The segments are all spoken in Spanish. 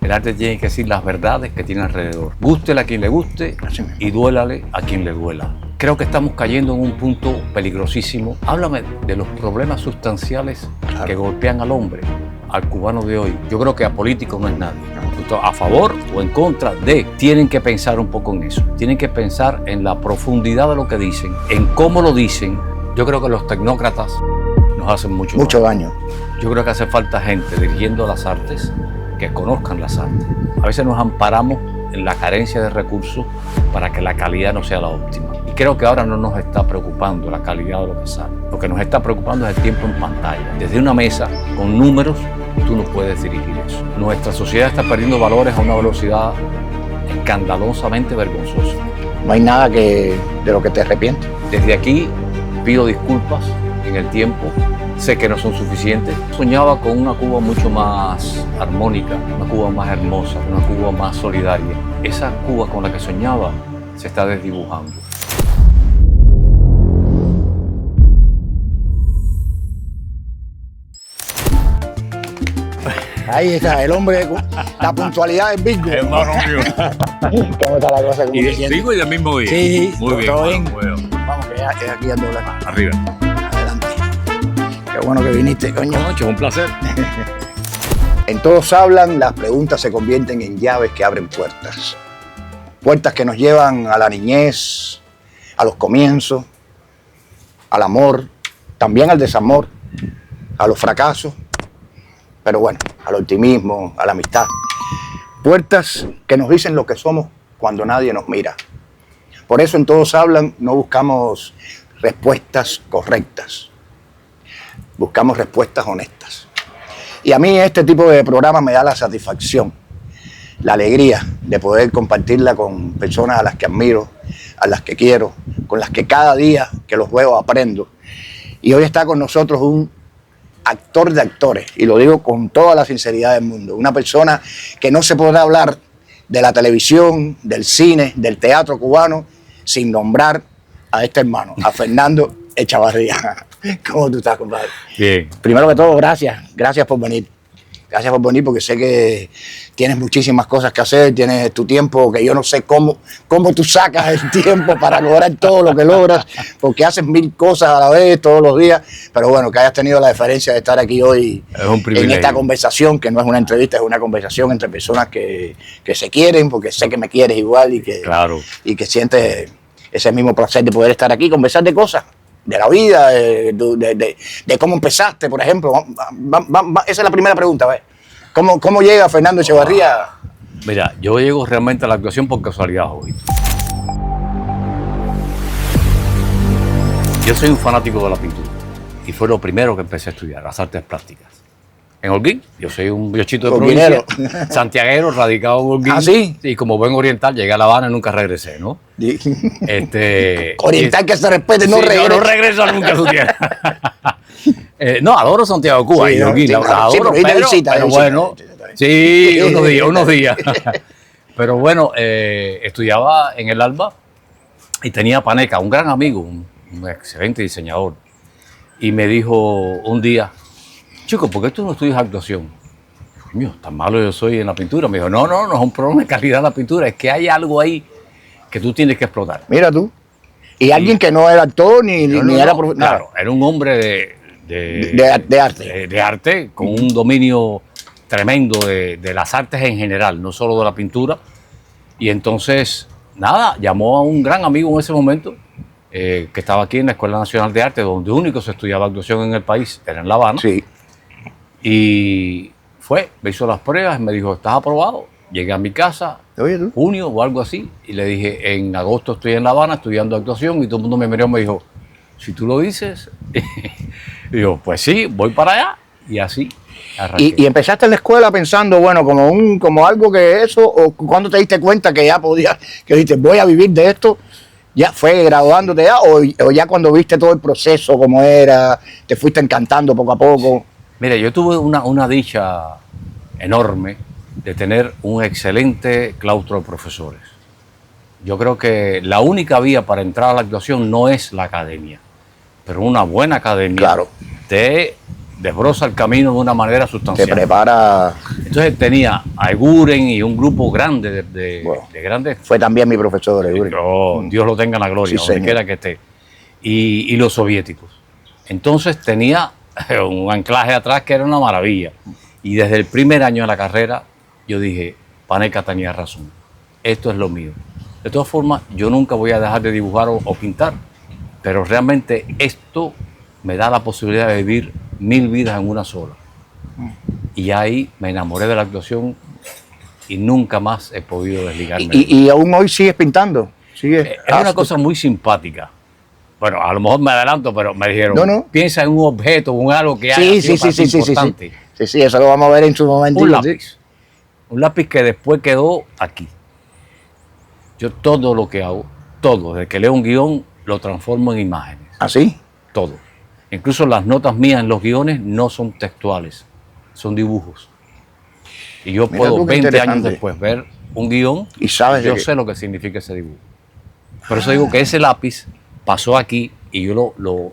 El arte tiene que decir las verdades que tiene alrededor. Gústele a quien le guste y duélale a quien le duela. Creo que estamos cayendo en un punto peligrosísimo. Háblame de los problemas sustanciales que golpean al hombre, al cubano de hoy. Yo creo que apolítico no es nadie. A favor o en contra de, tienen que pensar un poco en eso. Tienen que pensar en la profundidad de lo que dicen, en cómo lo dicen. Yo creo que los tecnócratas nos hacen mucho daño. Yo creo que hace falta gente dirigiendo las artes que conozcan las artes. A veces nos amparamos en la carencia de recursos para que la calidad no sea la óptima. Y creo que ahora no nos está preocupando la calidad de lo que sale. Lo que nos está preocupando es el tiempo en pantalla. Desde una mesa con números, tú no puedes dirigir eso. Nuestra sociedad está perdiendo valores a una velocidad escandalosamente vergonzosa. No hay nada de lo que te arrepientes. Desde aquí pido disculpas en el tiempo. Sé que no son suficientes. Soñaba con una Cuba mucho más armónica, una Cuba más hermosa, una Cuba más solidaria. Esa Cuba con la que soñaba se está desdibujando. Ahí está, el hombre, la puntualidad del bingo. Hermano mío. ¿Cómo está la cosa? Y del bingo y del mismo día. Sí, muy bien. todo bien. Bueno. Vamos, que ya es aquí al doble. Arriba. Adelante. Qué bueno que viniste, coño. Concho, un placer. En Todos Hablan, las preguntas se convierten en llaves que abren puertas. Puertas que nos llevan a la niñez, a los comienzos, al amor, también al desamor, a los fracasos, pero bueno, al optimismo, a la amistad. Puertas que nos dicen lo que somos cuando nadie nos mira. Por eso en Todos Hablan no buscamos respuestas correctas, buscamos respuestas honestas. Y a mí este tipo de programa me da la satisfacción, la alegría de poder compartirla con personas a las que admiro, a las que quiero, con las que cada día que los veo aprendo. Y hoy está con nosotros un actor de actores, y lo digo con toda la sinceridad del mundo, una persona que no se podrá hablar de la televisión, del cine, del teatro cubano, sin nombrar a este hermano, a Fernando Echavarría. ¿Cómo tú estás, compadre? Bien. Primero que todo, gracias por venir. Gracias por venir porque sé que tienes muchísimas cosas que hacer, tienes tu tiempo, que yo no sé cómo tú sacas el tiempo para lograr todo lo que logras, porque haces 1000 cosas a la vez, todos los días, pero bueno, que hayas tenido la deferencia de estar aquí hoy en esta conversación, que no es una entrevista, es una conversación entre personas que se quieren, porque sé que me quieres igual y que sientes ese mismo placer de poder estar aquí, conversar de cosas, de la vida, de cómo empezaste, por ejemplo. Esa es la primera pregunta, ¿ves? ¿Cómo llega Fernando Echavarría? Mira, yo llego realmente a la actuación por casualidad, Jovito. Yo soy un fanático de la pintura y fue lo primero que empecé a estudiar, las artes plásticas. En Holguín, yo soy un biochito de provincia, santiaguero, radicado en Holguín. ¿Ah, sí? Y como buen oriental, llegué a La Habana y nunca regresé, ¿no? Oriental que se respete, no regresa. No regreso nunca, tú quieras. No, adoro Santiago de Cuba y Holguín, adoro, pero bueno, sí, unos días. Pero bueno, estudiaba en el Alba y tenía Paneca, un gran amigo, un excelente diseñador, y me dijo un día: chico, ¿por qué tú no estudias actuación? Mío, tan malo yo soy en la pintura. Me dijo, no es un problema de calidad la pintura, es que hay algo ahí que tú tienes que explotar. Mira tú. Y alguien que no era actor ni era profesor. Claro, era un hombre de arte, con un dominio tremendo de las artes en general, no solo de la pintura. Y entonces, nada, llamó a un gran amigo en ese momento, que estaba aquí en la Escuela Nacional de Arte, donde único se estudiaba actuación en el país, era en La Habana. Sí. Y me hizo las pruebas, me dijo, ¿estás aprobado? Llegué a mi casa, junio o algo así, y le dije, en agosto estoy en La Habana estudiando actuación, y todo el mundo me miró y me dijo, si tú lo dices, y yo, pues sí, voy para allá, y así arranqué. ¿Y empezaste en la escuela pensando, bueno, como algo que eso, o cuando te diste cuenta que ya podías, que dijiste, voy a vivir de esto? ¿Ya fue graduándote ya, o ya cuando viste todo el proceso, cómo era, te fuiste encantando poco a poco? Mira, yo tuve una dicha enorme de tener un excelente claustro de profesores. Yo creo que la única vía para entrar a la actuación no es la academia, pero una buena academia te desbroza el camino de una manera Te sustancial. prepara. Entonces tenía a Eguren y un grupo grande Bueno, de grandes. fue también mi profesor de Eguren. Dios lo tenga en la gloria, Sí, donde señor. quiera que esté. Y los soviéticos. Entonces tenía un anclaje atrás que era una maravilla. Y desde el primer año de la carrera, yo dije, Paneca tenía razón. Esto es lo mío. De todas formas, yo nunca voy a dejar de dibujar o pintar. Pero realmente esto me da la posibilidad de vivir 1000 vidas en una sola. Y ahí me enamoré de la actuación y nunca más he podido desligarme. Y aún hoy sigues pintando. Sigues. Es una cosa muy simpática. Bueno, a lo mejor me adelanto, pero me dijeron, No. piensa en un objeto, en algo que haya Sí, sido para ti importante. Sí, eso lo vamos a ver en su momento. Un lápiz. Un lápiz que después quedó aquí. Yo todo lo que hago, todo, desde que leo un guión, lo transformo en imágenes. ¿Así? Todo. Incluso las notas mías en los guiones no son textuales, son dibujos. Y yo Mira puedo tú qué 20 años interesante. después ver un guión Y sabes de yo qué. sé lo que significa ese dibujo. Por eso digo que ese lápiz pasó aquí y yo lo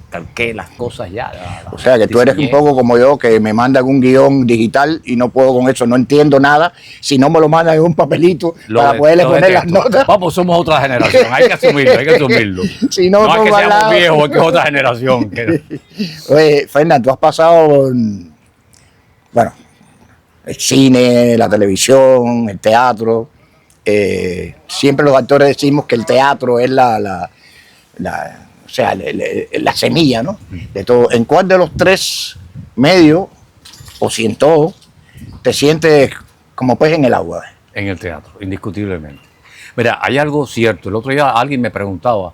calqué las cosas ya. O sea, que tú eres un diseñé. poco como yo, que me mandan un guión digital y no puedo con eso, no entiendo nada. Si no me lo mandan en un papelito para poderle poner las detesto. notas. Vamos, somos otra generación, hay que asumirlo, hay que asumirlo. Si no, No es que pongo al seamos lado. viejos, es que es otra generación. Oye, Fernando, tú has pasado por, bueno, el cine, la televisión, el teatro. Siempre los actores decimos que el teatro es la semilla, ¿no? De todo. ¿En cuál de los tres medios, o si en todo, te sientes como pez en el agua? En el teatro, indiscutiblemente. Mira, hay algo cierto. El otro día alguien me preguntaba,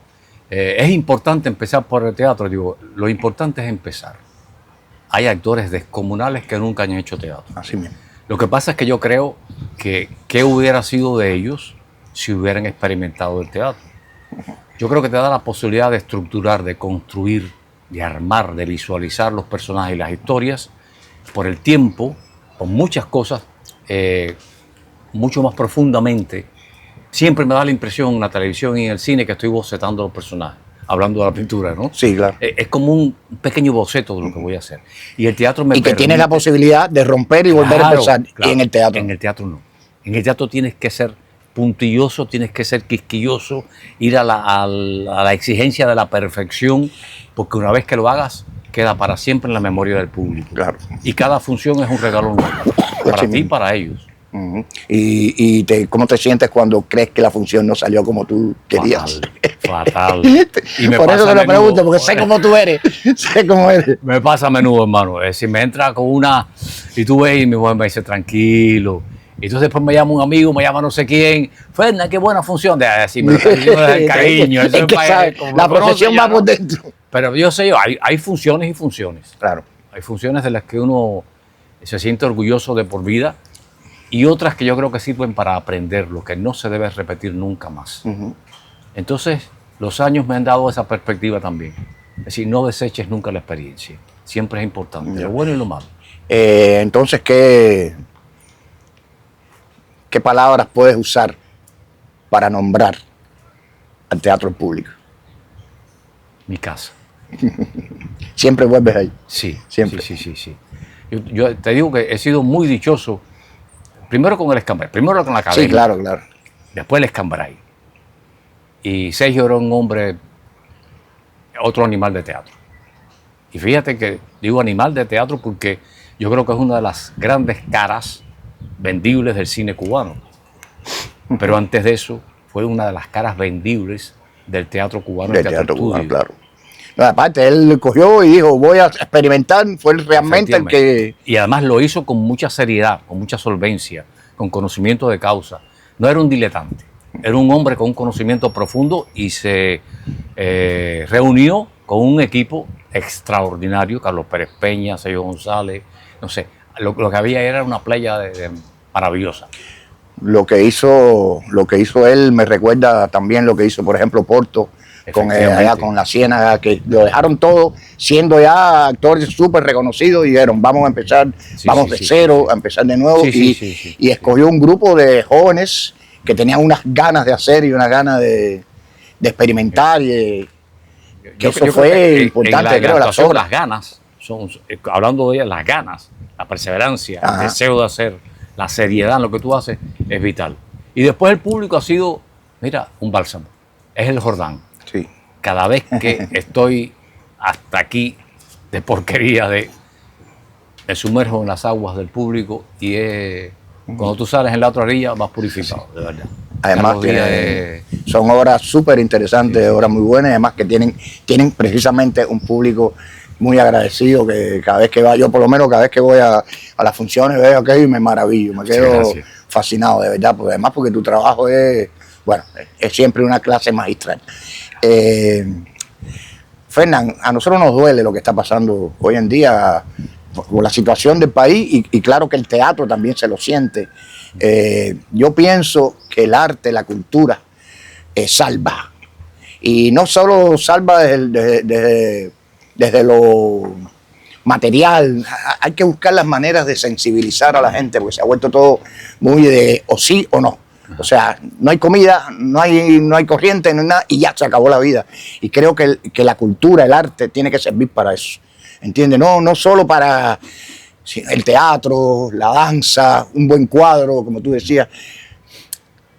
¿es importante empezar por el teatro? Digo, lo importante es empezar. Hay actores descomunales que nunca han hecho teatro. Así mismo. Lo que pasa es que yo creo que qué hubiera sido de ellos si hubieran experimentado el teatro. Yo creo que te da la posibilidad de estructurar, de construir, de armar, de visualizar los personajes y las historias por el tiempo, con muchas cosas, mucho más profundamente. Siempre me da la impresión en la televisión y en el cine que estoy bocetando los personajes, hablando de la pintura, ¿no? Sí, claro. Es como un pequeño boceto de lo que voy a hacer. Y el teatro me Y que tienes permite- la posibilidad de romper y volver a Claro, empezar. claro. Y en el teatro. En el teatro no. En el teatro tienes que ser puntilloso, tienes que ser quisquilloso, ir a la exigencia de la perfección, porque una vez que lo hagas, queda para siempre en la memoria del público. Claro. Y cada función es un regalo nuevo, para Así ti y mismo. para ellos. Ujú. ¿Cómo te sientes cuando crees que la función no salió como tú querías? Fatal. Y me Por pasa eso te a lo menudo. pregunto, porque sé cómo tú eres. Sé cómo eres. Me pasa a menudo, hermano. Si me entra con una y tú ves y mi mujer me dice tranquilo. Y entonces después me llama un amigo, me llama no sé quién. Fernan, qué buena función. De decir, me lo está diciendo desde el cariño. Eso Es que para- sabe, como la lo conoce profesión ya, va ¿no? por dentro. Pero yo sé, hay funciones y funciones. Claro. Hay funciones de las que uno se siente orgulloso de por vida y otras que yo creo que sirven para aprender, lo que no se debe repetir nunca más. Ujú. Entonces, los años me han dado esa perspectiva también. Es decir, no deseches nunca la experiencia. Siempre es importante, Ya. lo bueno y lo malo. Entonces, ¿qué palabras puedes usar para nombrar al teatro en público? Mi casa. Siempre vuelves ahí. Sí, Siempre. Sí. Yo te digo que he sido muy dichoso, primero con el Escambray, primero con la academia. Sí, claro. Después el Escambray. Y Sergio era un hombre, otro animal de teatro. Y fíjate que digo animal de teatro porque yo creo que es una de las grandes caras vendibles del cine cubano. Pero antes de eso, fue una de las caras vendibles del teatro cubano. Del el teatro cubano, Estudio. claro. No, aparte, él cogió y dijo, voy a experimentar. Fue él realmente el que... Y además lo hizo con mucha seriedad, con mucha solvencia, con conocimiento de causa. No era un diletante, era un hombre con un conocimiento profundo y se reunió con un equipo extraordinario, Carlos Pérez Peña, Sergio González, no sé, lo que había era una playa maravillosa. Lo que hizo él me recuerda también lo que hizo, por ejemplo, Porto, allá con La Ciénaga, que lo dejaron todo siendo ya actores súper reconocidos y dijeron, vamos a empezar, de cero, a empezar de nuevo. Y escogió un grupo de jóvenes que tenían unas ganas de hacer y unas ganas de experimentar. Que eso fue importante, en creo, la las actuación, obras. las ganas, hablando de ellas, las ganas, la perseverancia, Ajá. el deseo de hacer, la seriedad en lo que tú haces es vital. Y después el público ha sido, mira, un bálsamo. Es el Jordán. Sí. Cada vez que estoy hasta aquí de porquería, me sumerjo en las aguas del público y cuando tú sales en la otra orilla vas purificado, de verdad. Además, Carlos Díaz son obras súper interesantes, obras muy buenas, además que tienen precisamente un público muy agradecido, que cada vez que va, yo por lo menos cada vez que voy a las funciones veo aquello y me maravillo, me quedo fascinado, de verdad, porque además porque tu trabajo es siempre una clase magistral. Fernán, a nosotros nos duele lo que está pasando hoy en día con la situación del país y claro que el teatro también se lo siente. Yo pienso que el arte, la cultura, salva. Y no solo salva desde lo material, hay que buscar las maneras de sensibilizar a la gente, porque se ha vuelto todo muy de o sí o no. O sea, no hay comida, no hay corriente, no hay nada, y ya se acabó la vida. Y creo que la cultura, el arte, tiene que servir para eso. ¿Entiendes? No solo para el teatro, la danza, un buen cuadro, como tú decías.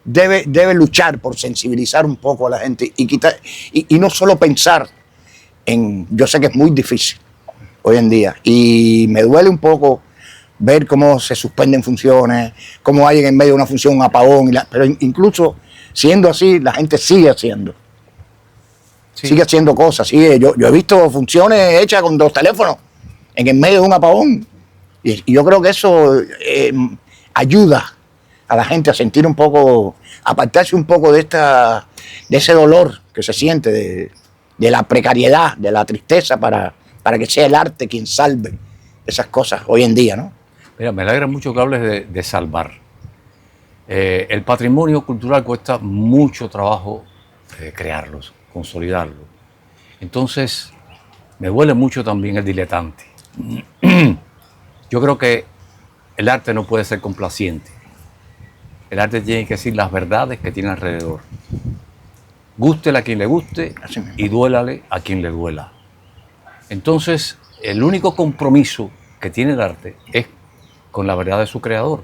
Debe luchar por sensibilizar un poco a la gente y no solo pensar en... Yo sé que es muy difícil hoy en día y me duele un poco ver cómo se suspenden funciones, cómo hay en medio de una función un apagón, pero incluso siendo así, la gente sigue haciendo. Sí. Sigue haciendo cosas. Yo he visto funciones hechas con 2 teléfonos en el medio de un apagón. Y yo creo que eso ayuda a la gente a sentir un poco, apartarse un poco de ese dolor que se siente, de la precariedad, de la tristeza, para que sea el arte quien salve esas cosas hoy en día, ¿no? Mira, me alegra mucho que hables de salvar. El patrimonio cultural cuesta mucho trabajo crearlo, consolidarlo. Entonces, me duele mucho también el diletante. Yo creo que el arte no puede ser complaciente. El arte tiene que decir las verdades que tiene alrededor. Gústele a quien le guste y duélale a quien le duela. Entonces, el único compromiso que tiene el arte es con la verdad de su creador,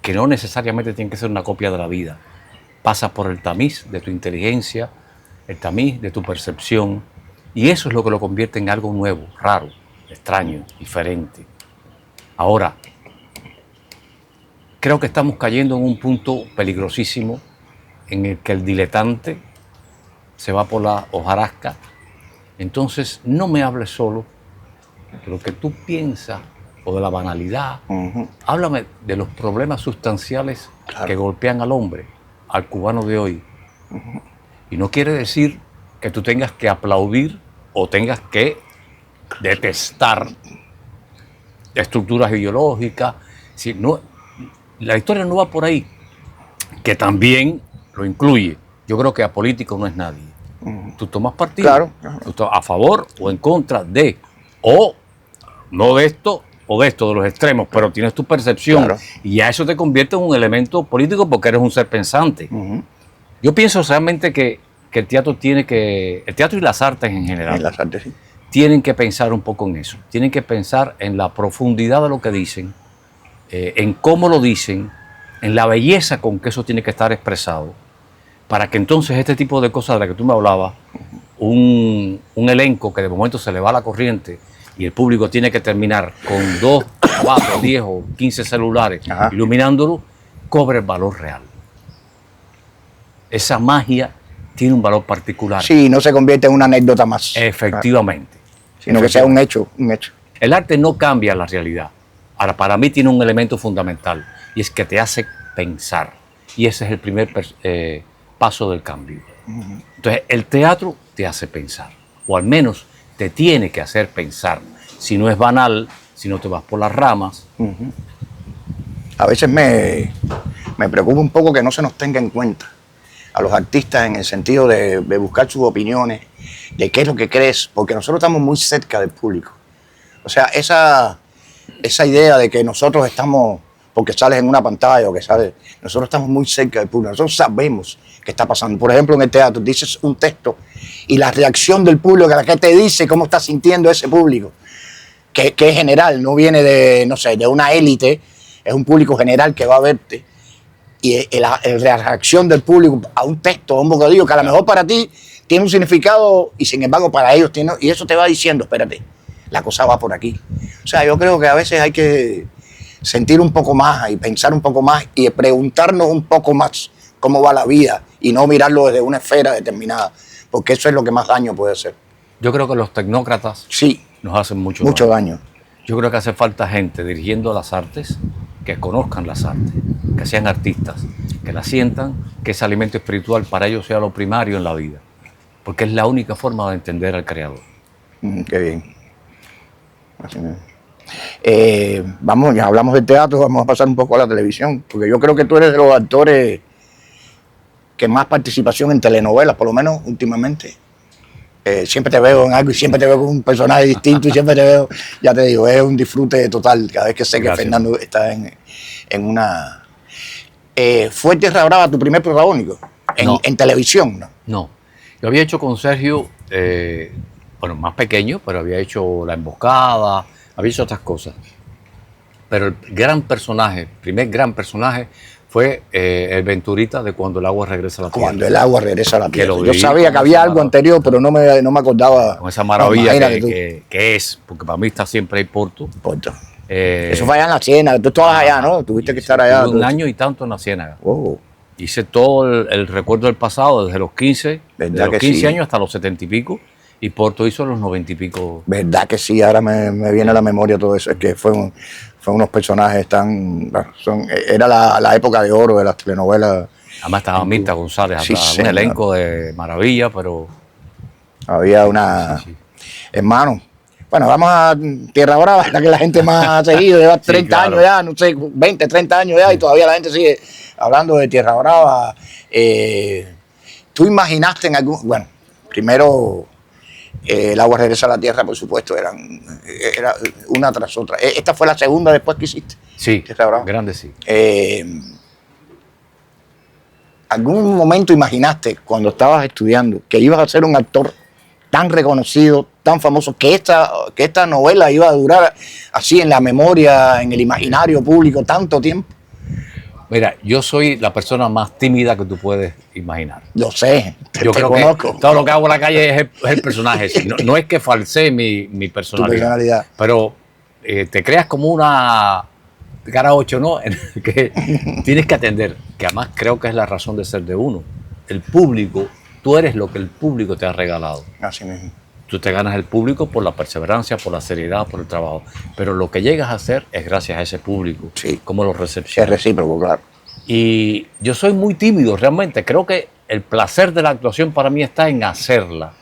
que no necesariamente tiene que ser una copia de la vida. Pasa por el tamiz de tu inteligencia, el tamiz de tu percepción, y eso es lo que lo convierte en algo nuevo, raro, extraño, diferente. Ahora, creo que estamos cayendo en un punto peligrosísimo en el que el diletante se va por la hojarasca. Entonces, no me hables solo de lo que tú piensas o de la banalidad. Háblame de los problemas sustanciales que golpean al hombre, al cubano de hoy. Y no quiere decir que tú tengas que aplaudir o tengas que detestar estructuras ideológicas. Si no, la historia no va por ahí, que también lo incluye. Yo creo que apolítico no es nadie. Tú tomas partido, tú estás a favor o en contra de, o no de esto o de esto, de los extremos, pero tienes tu percepción y ya eso te convierte en un elemento político porque eres un ser pensante. Yo pienso realmente que el teatro el teatro y las artes en general, las artes, sí, tienen que pensar un poco en eso, tienen que pensar en la profundidad de lo que dicen, en cómo lo dicen, en la belleza con que eso tiene que estar expresado, para que entonces este tipo de cosas de las que tú me hablabas, un elenco que de momento se le va la corriente y el público tiene que terminar con 2, 4, 10 o 15 celulares iluminándolo, cobre el valor real. Esa magia tiene un valor particular. Sí, no se convierte en una anécdota más. Efectivamente. Sino que sea un hecho, un hecho. El arte no cambia la realidad. Ahora, para mí tiene un elemento fundamental y es que te hace pensar. Y ese es el primer paso del cambio. Entonces, el teatro te hace pensar, o al menos te tiene que hacer pensar. Si no es banal, si no te vas por las ramas. A veces me preocupa un poco que no se nos tenga en cuenta a los artistas en el sentido de buscar sus opiniones, de qué es lo que crees, porque nosotros estamos muy cerca del público. O sea, esa idea de que nosotros estamos porque sales en una pantalla o que sales. Nosotros estamos muy cerca del público, nosotros sabemos qué está pasando. Por ejemplo, en el teatro dices un texto y la reacción del público, la que te dice cómo está sintiendo ese público, que es general, no viene de, no sé, de una élite, es un público general que va a verte. Y la reacción del público a un texto, a un bocadillo, que a lo mejor para ti tiene un significado y sin embargo para ellos tiene, y eso te va diciendo, espérate, la cosa va por aquí. O sea, yo creo que a veces hay que sentir un poco más y pensar un poco más y preguntarnos un poco más cómo va la vida y no mirarlo desde una esfera determinada, porque eso es lo que más daño puede hacer. Yo creo que los tecnócratas Sí, nos hacen mucho daño. Yo creo que hace falta gente dirigiendo las artes que conozcan las artes, que sean artistas, que la sientan, que ese alimento espiritual para ellos sea lo primario en la vida, porque es la única forma de entender al Creador. Qué bien. Así mismo. Ya hablamos del teatro, vamos a pasar un poco a la televisión, porque yo creo que tú eres de los actores que más participación en telenovelas, por lo menos últimamente. Siempre te veo en algo y siempre te veo con un personaje distinto y siempre te veo, ya te digo, es un disfrute total cada vez que sé que Fernando está en una... ¿Fue Tierra Brava tu primer protagónico en televisión? No, yo había hecho con Sergio, bueno, más pequeño, pero había hecho La Emboscada, había hecho otras cosas. Pero el gran personaje, primer gran personaje, fue el Venturita de Cuando el agua regresa a la tierra. Cuando el agua regresa a la tierra. Yo sabía que había algo anterior, pero no me acordaba. Con esa maravilla que es, porque para mí está siempre ahí Porto. Eso fue allá en la Ciénaga. Tú estabas allá, ¿no? Tuviste que estar allá. Un año y tanto en la Ciénaga. Oh. Hice todo el recuerdo del pasado, desde los 15, desde los 15 años hasta los 70 y pico. Y Porto hizo los 90 y pico. Verdad que sí, ahora me viene a la memoria todo eso. Es que fue unos personajes tan... Era la época de oro de las telenovelas. Además estaba Mirta González, un elenco de maravilla, pero... Había una... Sí. Hermano, bueno, vamos a Tierra Brava, la que la gente más ha seguido, lleva 30 años ya, no sé, 20, 30 años ya, y todavía la gente sigue hablando de Tierra Brava. ¿Tú imaginaste en algún... Bueno, primero... El agua regresa a la tierra, por supuesto, era una tras otra. ¿Esta fue la segunda después que hiciste? Sí, grande sí. ¿Algún momento imaginaste, cuando estabas estudiando, que ibas a ser un actor tan reconocido, tan famoso, que esta novela iba a durar así en la memoria, en el imaginario público, tanto tiempo? Mira, yo soy la persona más tímida que tú puedes imaginar. Lo sé, yo creo conozco. Que todo lo que hago en la calle es el personaje. No es que falsee mi personalidad, pero te creas como una cara 8, ¿no? Que tienes que atender, que además creo que es la razón de ser de uno. El público, tú eres lo que el público te ha regalado. Así mismo. Tú te ganas el público por la perseverancia, por la seriedad, por el trabajo. Pero lo que llegas a hacer es gracias a ese público. Sí. Cómo lo recepcionas. Es recíproco, claro. Y yo soy muy tímido, realmente. Creo que el placer de la actuación para mí está en hacerla.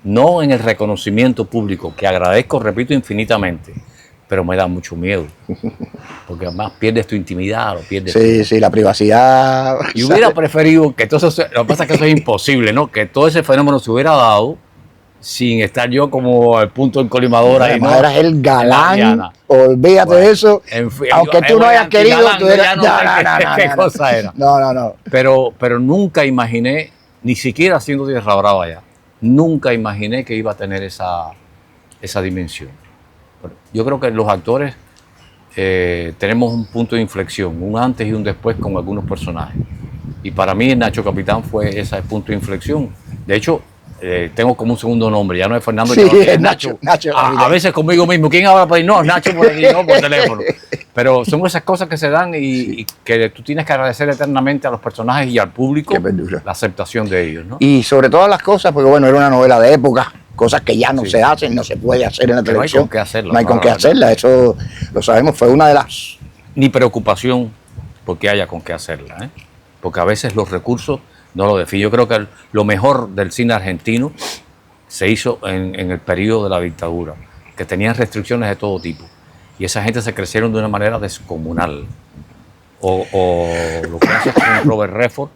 No en el reconocimiento público, que agradezco, repito, infinitamente. Pero me da mucho miedo. Porque además pierdes tu intimidad. Sí, la privacidad. Y hubiera preferido que todo eso... Lo que pasa es que eso es imposible, ¿no? Que todo ese fenómeno se hubiera dado sin estar yo como el punto encolimadora. No, eras el galán, olvídate de eso. En fin, aunque tú no hayas querido, galán, tú eras... ¿Qué cosa era? No. Pero nunca imaginé, ni siquiera haciendo Tierra Brava ya, nunca imaginé que iba a tener esa dimensión. Yo creo que los actores tenemos un punto de inflexión, un antes y un después con algunos personajes. Y para mí Nacho Capitán fue ese punto de inflexión. De hecho, tengo como un segundo nombre, ya no es Fernando, sí, es Nacho. A veces conmigo mismo, ¿quién habla por ahí? No, Nacho por aquí, no por teléfono. Pero son esas cosas que se dan y que tú tienes que agradecer eternamente a los personajes y al público la aceptación de ellos, ¿no? Y sobre todas las cosas, porque bueno, era una novela de época, cosas que ya no se hacen, no se puede hacer en la televisión. No hay con qué hacerla. No hay con qué hacerla, eso lo sabemos, fue una de las... Ni preocupación porque haya con qué hacerla, ¿eh? Porque a veces los recursos no lo definen. Yo creo que lo mejor del cine argentino se hizo en el periodo de la dictadura, que tenían restricciones de todo tipo. Y esa gente se crecieron de una manera descomunal. O lo que hace con Robert Redford,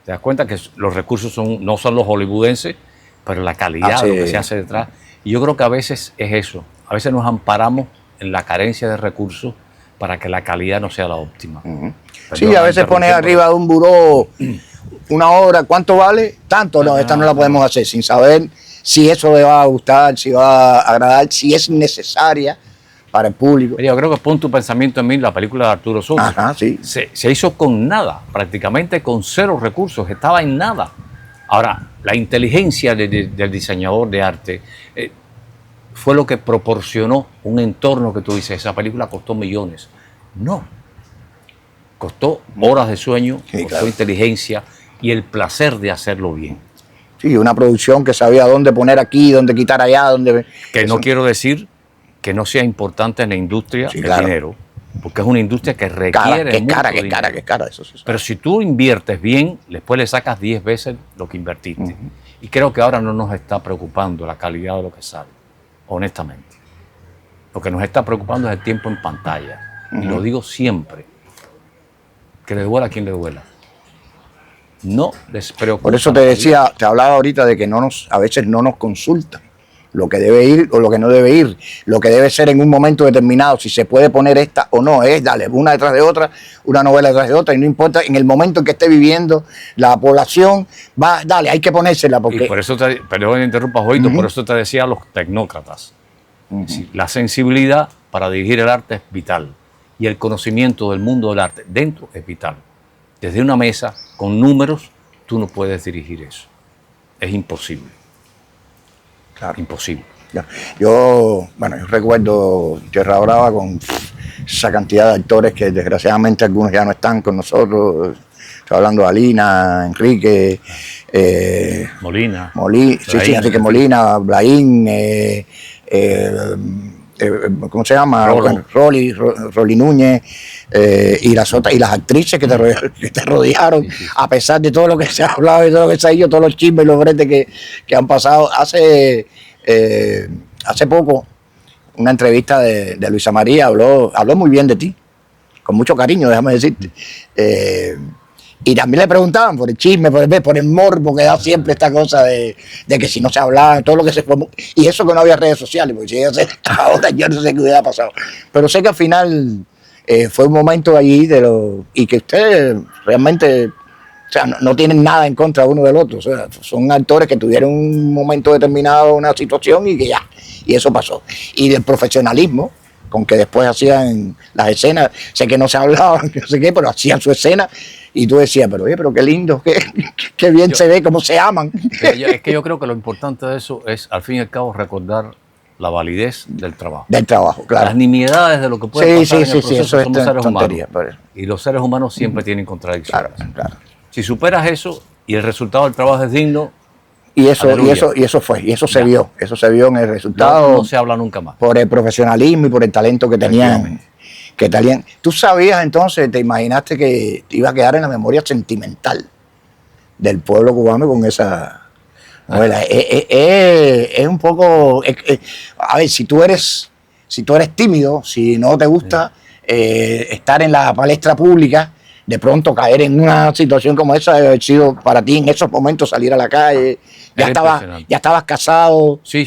te das cuenta que los recursos no son los hollywoodenses, pero la calidad de lo que se hace detrás. Y yo creo que a veces es eso. A veces nos amparamos en la carencia de recursos para que la calidad no sea la óptima. Sí, a veces pones arriba de un buró una obra, ¿cuánto vale? Tanto, no, esta no la podemos hacer sin saber si eso le va a gustar, si va a agradar, si es necesaria para el público. Yo creo que pon tu pensamiento en mí, la película de Arturo Sosa. Ajá, sí. Se hizo con nada, prácticamente con cero recursos, estaba en nada. Ahora, la inteligencia del diseñador de arte fue lo que proporcionó un entorno que tú dices, esa película costó millones. No, costó horas de sueño, Sí, costó claro. inteligencia y el placer de hacerlo bien. Sí, una producción que sabía dónde poner aquí, dónde quitar allá, dónde... Que Eso. no quiero decir que no sea importante en la industria Sí, el claro. dinero, porque es una industria que requiere Cara, que es mucho cara, que es dinero. cara, que es cara, eso sí. Pero si tú inviertes bien, después le sacas 10 veces lo que invertiste. Y creo que ahora no nos está preocupando la calidad de lo que sale, honestamente. Lo que nos está preocupando es el tiempo en pantalla. Y lo digo siempre, que le duela a quien le duela. No les preocupa. Por eso te decía, te hablaba ahorita de que a veces no nos consultan lo que debe ir o lo que no debe ir, lo que debe ser en un momento determinado, si se puede poner esta o no, dale, una detrás de otra, una novela detrás de otra, y no importa en el momento en que esté viviendo la población, dale, hay que ponérsela porque... Y por eso, perdón que interrumpa, Joito, por eso te decía a los tecnócratas. Sí, la sensibilidad para dirigir el arte es vital y el conocimiento del mundo del arte dentro es vital. Desde una mesa con números tú no puedes dirigir eso. Es imposible. Claro. Imposible. Ya. Yo recuerdo Tierra Brava con esa cantidad de actores que desgraciadamente algunos ya no están con nosotros. Estoy hablando de Alina, Enrique, Molina. Enrique Molina, Blaín, ¿cómo se llama? Rolly Núñez, y las actrices que te rodearon, a pesar de todo lo que se ha hablado y todo lo que se ha dicho, todos los chismes y los bretes que han pasado. Hace poco, una entrevista de Luisa María habló muy bien de ti, con mucho cariño, déjame decirte. Y también le preguntaban por el chisme, por el morbo que da siempre esta cosa de que si no se hablaba, todo lo que se formó. Y eso que no había redes sociales, porque si ahora yo no sé qué hubiera pasado. Pero sé que al final fue un momento allí y que ustedes realmente, o sea, no tienen nada en contra uno del otro. O sea, son actores que tuvieron un momento determinado, una situación y que ya, y eso pasó. Y del profesionalismo con que después hacían las escenas, sé que no se hablaban, no sé qué, pero hacían su escena y tú decías, pero oye, pero qué lindo, qué bien se ve, cómo se aman. Es que yo creo que lo importante de eso es, al fin y al cabo, recordar la validez del trabajo. Del trabajo, claro. Las nimiedades de lo que puede pasar en el proceso, eso somos seres tontería, humanos. Y los seres humanos siempre tienen contradicciones. Claro. Si superas eso y el resultado del trabajo es digno, y eso se Ya. vio, en el resultado. no se habla nunca más. Por el profesionalismo y por el talento que tenían. Tú sabías entonces, te imaginaste que te iba a quedar en la memoria sentimental del pueblo cubano con esa novela. Es un poco, a ver, si tú eres tímido, si no te gusta estar en la palestra pública, de pronto caer en una situación como esa debe haber sido para ti en esos momentos salir a la calle. Ya estabas casado. Sí.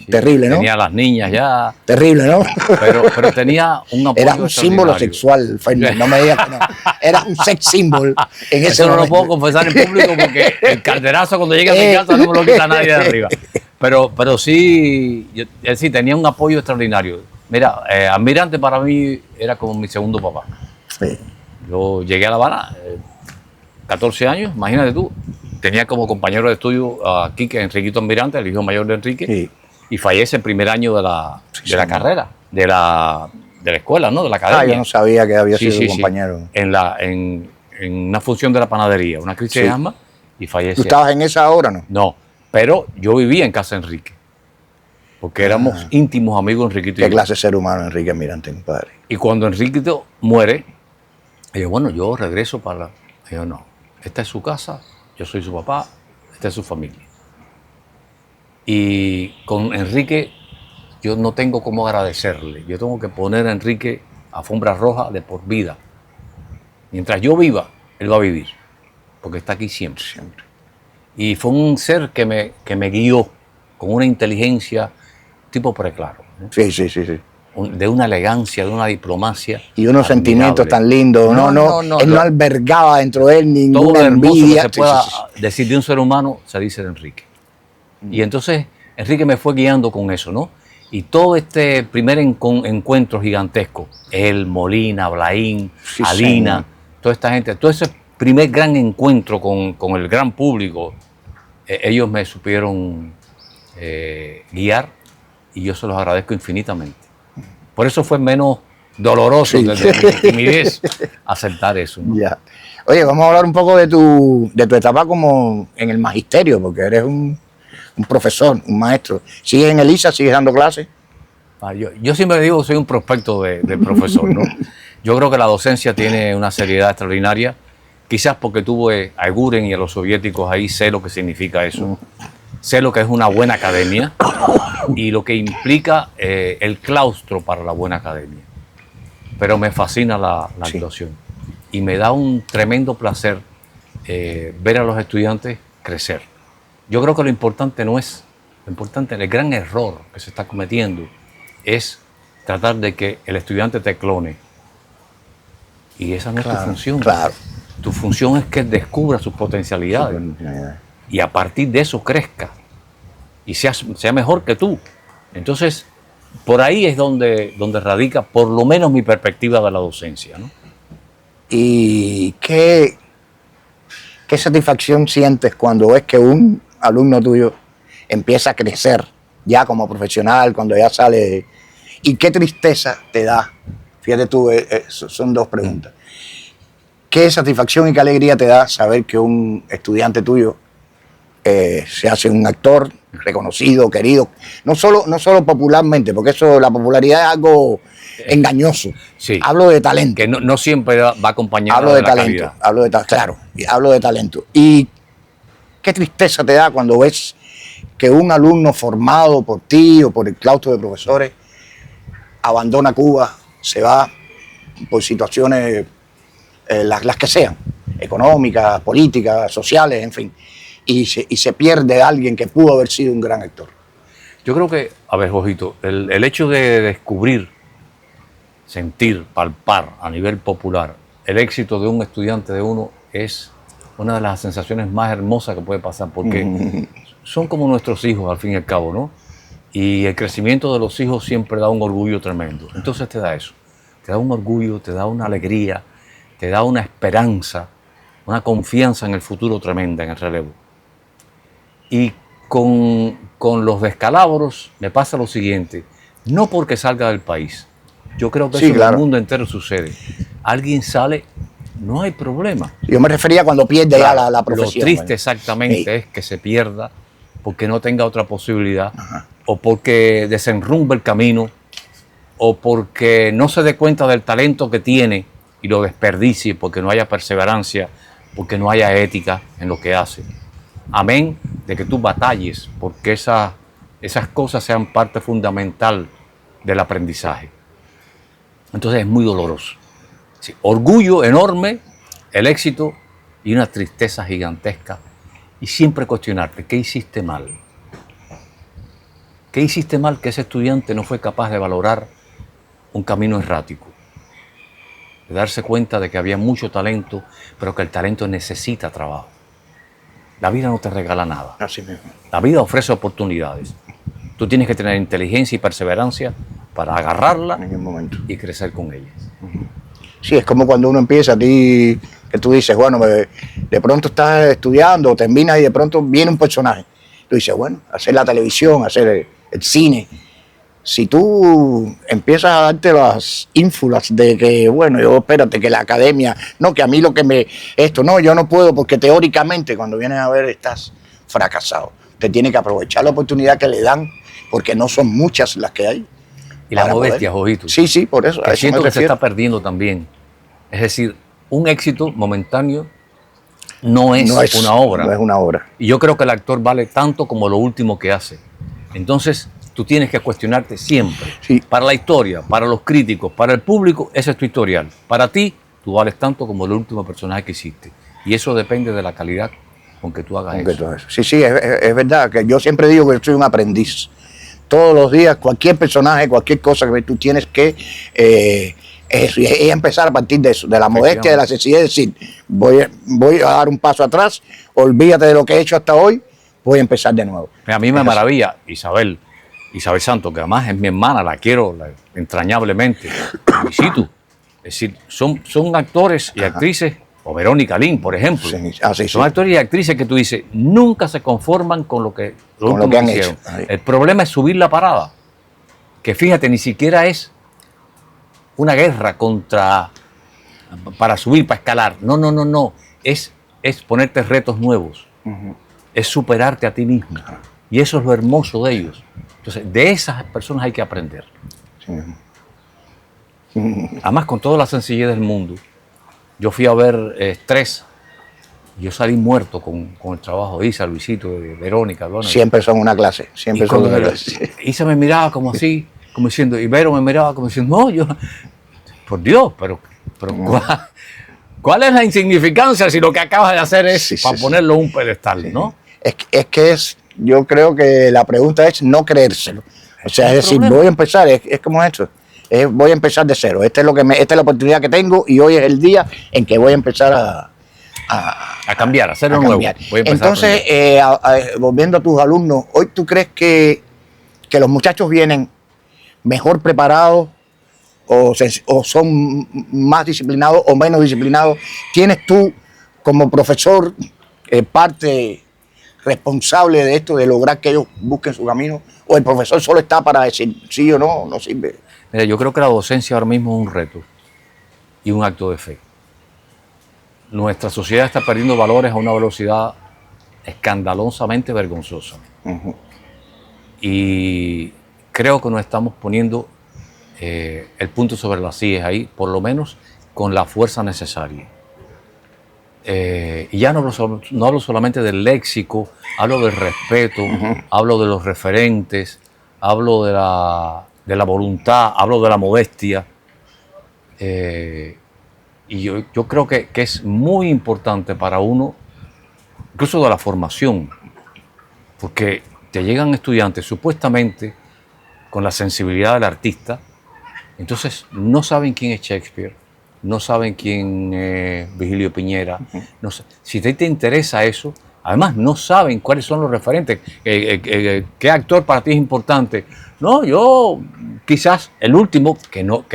Terrible, ¿no? Tenía a las niñas ya. Terrible, ¿no? Pero tenía un apoyo Era un símbolo sexual, Fernández, no me digas que no. Era un sex symbol en ese Eso no lo momento. puedo confesar en público porque el calderazo cuando llega a mi casa no me lo quita nadie de arriba. Pero sí, sí, tenía un apoyo extraordinario. Mira, Almirante para mí era como mi segundo papá. Sí. Yo llegué a La Habana, 14 años, imagínate tú. Tenía como compañero de estudio a Quique Enriquito Almirante, el hijo mayor de Enrique, Sí. y fallece el primer año de la carrera, de la escuela, ¿no? De la academia. Yo no sabía que había sido compañero. En una función de la panadería, una crisis de asma, y fallece. ¿Tú estabas en esa hora, no? No, pero yo vivía en casa de Enrique, porque éramos íntimos amigos Enriquito y ¿Qué yo. clase de ser humano Enrique Almirante, compadre? Y cuando Enriquito muere, yo, bueno, yo regreso para... Yo, no, esta es su casa, yo soy su papá, esta es su familia. Y con Enrique yo no tengo cómo agradecerle. Yo tengo que poner a Enrique alfombra roja de por vida. Mientras yo viva, él va a vivir, porque está aquí siempre. Y fue un ser que me guió con una inteligencia tipo preclaro, ¿no? Sí. de una elegancia, de una diplomacia. Y unos admirable. Sentimientos tan lindos. Él no albergaba dentro de él ninguna todo lo hermoso envidia. que se pueda decir de un ser humano se dice de Enrique. Y entonces Enrique me fue guiando con eso, ¿no? Y todo este primer encuentro gigantesco, él, Molina, Blaín, Sí, Alina, señor. toda esta gente, todo ese primer gran encuentro con el gran público, ellos me supieron guiar y yo se los agradezco infinitamente. Por eso fue menos doloroso Sí. desde mi timidez aceptar eso, ¿no? Ya. Oye, vamos a hablar un poco de tu etapa como en el magisterio, porque eres un profesor, un maestro. ¿Sigues en Elisa? ¿Sigues dando clases? Yo siempre digo que soy un prospecto de profesor, ¿no? Yo creo que la docencia tiene una seriedad extraordinaria, quizás porque tuve a Eguren y a los soviéticos ahí, sé lo que significa eso, sé lo que es una buena academia y lo que implica el claustro para la buena academia. Pero me fascina la Sí. actuación y me da un tremendo placer ver a los estudiantes crecer. Yo creo que lo importante no es, lo importante, el gran error que se está cometiendo es tratar de que el estudiante te clone. Y esa no es tu función. Claro. Tu función es que descubra sus potencialidades y a partir de eso crezca y sea mejor que tú. Entonces, por ahí es donde radica por lo menos mi perspectiva de la docencia, ¿no? ¿Y qué satisfacción sientes cuando ves que un alumno tuyo empieza a crecer ya como profesional, cuando ya sale? ¿Y qué tristeza te da? Fíjate tú, son dos preguntas. ¿Qué satisfacción y qué alegría te da saber que un estudiante tuyo se hace un actor reconocido, querido? No solo popularmente, porque eso, la popularidad es algo engañoso. Sí. Hablo de talento. Que no siempre va acompañado Hablo de de la talento, calidad. claro, y hablo de talento. ¿Y qué tristeza te da cuando ves que un alumno formado por ti o por el claustro de profesores abandona Cuba, se va por situaciones, las que sean, económicas, políticas, sociales, en fin, y se pierde a alguien que pudo haber sido un gran actor? Yo creo que, a ver, Jojito, el hecho de descubrir, sentir, palpar a nivel popular el éxito de un estudiante de uno es una de las sensaciones más hermosas que puede pasar, porque son como nuestros hijos al fin y al cabo, ¿no? Y el crecimiento de los hijos siempre da un orgullo tremendo. Entonces te da eso, te da un orgullo, te da una alegría, te da una esperanza, una confianza en el futuro tremenda, en el relevo. Y con los descalabros me pasa lo siguiente, no porque salga del país, yo creo que Sí, eso claro. en el mundo entero sucede. Alguien sale, no hay problema. Yo me refería cuando pierde Claro, ya la profesión. lo triste ¿vale? exactamente Sí. es que se pierda porque no tenga otra posibilidad, o porque desenrumbe el camino, o porque no se dé cuenta del talento que tiene y lo desperdicie porque no haya perseverancia, porque no haya ética en lo que hace. Amén de que tú batalles porque esas cosas sean parte fundamental del aprendizaje. Entonces es muy doloroso. Sí, orgullo enorme, el éxito y una tristeza gigantesca. Y siempre cuestionarte, ¿qué hiciste mal? ¿Qué hiciste mal que ese estudiante no fue capaz de valorar un camino errático? De darse cuenta de que había mucho talento, pero que el talento necesita trabajo. La vida no te regala nada. Así mismo. La vida ofrece oportunidades. Tú tienes que tener inteligencia y perseverancia para agarrarla En el momento. y crecer con ellas. Sí, es como cuando uno empieza a ti, que tú dices, bueno, de pronto estás estudiando, terminas y de pronto viene un personaje. Tú dices, bueno, hacer la televisión, hacer el cine. Si tú empiezas a darte las ínfulas de que, bueno, yo espérate, que la academia, no, que a mí lo que no, yo no puedo porque teóricamente cuando vienes a ver estás fracasado. Te tiene que aprovechar la oportunidad que le dan porque no son muchas las que hay. Y la para modestia, poder. Jojito. Sí, por eso. Que a eso siento me que se refiero. está perdiendo también. Es decir, un éxito momentáneo no es una obra. No es una obra. Y yo creo que el actor vale tanto como lo último que hace. Entonces, tú tienes que cuestionarte siempre. Sí. Para la historia, para los críticos, para el público, ese es tu historial. Para ti, tú vales tanto como el último personaje que hiciste. Y eso depende de la calidad con que tú hagas Aunque eso. todo eso. Sí, es verdad que yo siempre digo que yo soy un aprendiz. todos los días, cualquier personaje, cualquier cosa que tú tienes que es empezar a partir de eso, de la modestia, de la sencillez, es decir, voy a dar un paso atrás, olvídate de lo que he hecho hasta hoy, voy a empezar de nuevo. A mí me maravilla Isabel Santos, que además es mi hermana, la quiero entrañablemente, Luisito. Es decir, son actores y actrices, o Verónica Lynn, por ejemplo, son actores y actrices que tú dices, nunca se conforman con lo que han hecho. El problema es subir la parada, que fíjate, ni siquiera es una guerra para subir, para escalar. No. Es ponerte retos nuevos. Es superarte a ti mismo. Y eso es lo hermoso de ellos. Entonces, de esas personas hay que aprender. Además, con toda la sencillez del mundo. Yo fui a ver Estrés. Yo salí muerto con el trabajo de Isa, Luisito, de Verónica. Siempre son una clase. Siempre son una clase. Isa me miraba como así, como diciendo, y Vero me miraba como diciendo, no, yo... Por Dios, pero ¿cuál es la insignificancia si lo que acabas de hacer es para ponerlo en un pedestal, ¿no? Es que yo creo que la pregunta es no creérselo. O sea, es decir, voy a empezar, es como esto, voy a empezar de cero. Esta es la oportunidad que tengo y hoy es el día en que voy a empezar a cambiar, a hacer lo nuevo. Entonces, volviendo a tus alumnos, ¿hoy tú crees que los muchachos vienen mejor preparados o son más disciplinados o menos disciplinados? ¿Tienes tú como profesor parte responsable de esto, de lograr que ellos busquen su camino? ¿O el profesor solo está para decir sí o no, no sirve? Mira, yo creo que la docencia ahora mismo es un reto y un acto de fe. Nuestra sociedad está perdiendo valores a una velocidad escandalosamente vergonzosa. Y creo que nos estamos poniendo el punto sobre las sillas ahí, por lo menos con la fuerza necesaria. Y ya no hablo solamente del léxico, hablo del respeto, hablo de los referentes, hablo de la voluntad, hablo de la modestia. Y yo creo que es muy importante para uno, incluso de la formación, porque te llegan estudiantes supuestamente con la sensibilidad del artista. Entonces no saben quién es Shakespeare, no saben quién es Virgilio Piñera. Si te interesa eso, además no saben cuáles son los referentes, qué actor para ti es importante. No, yo quizás el último, que no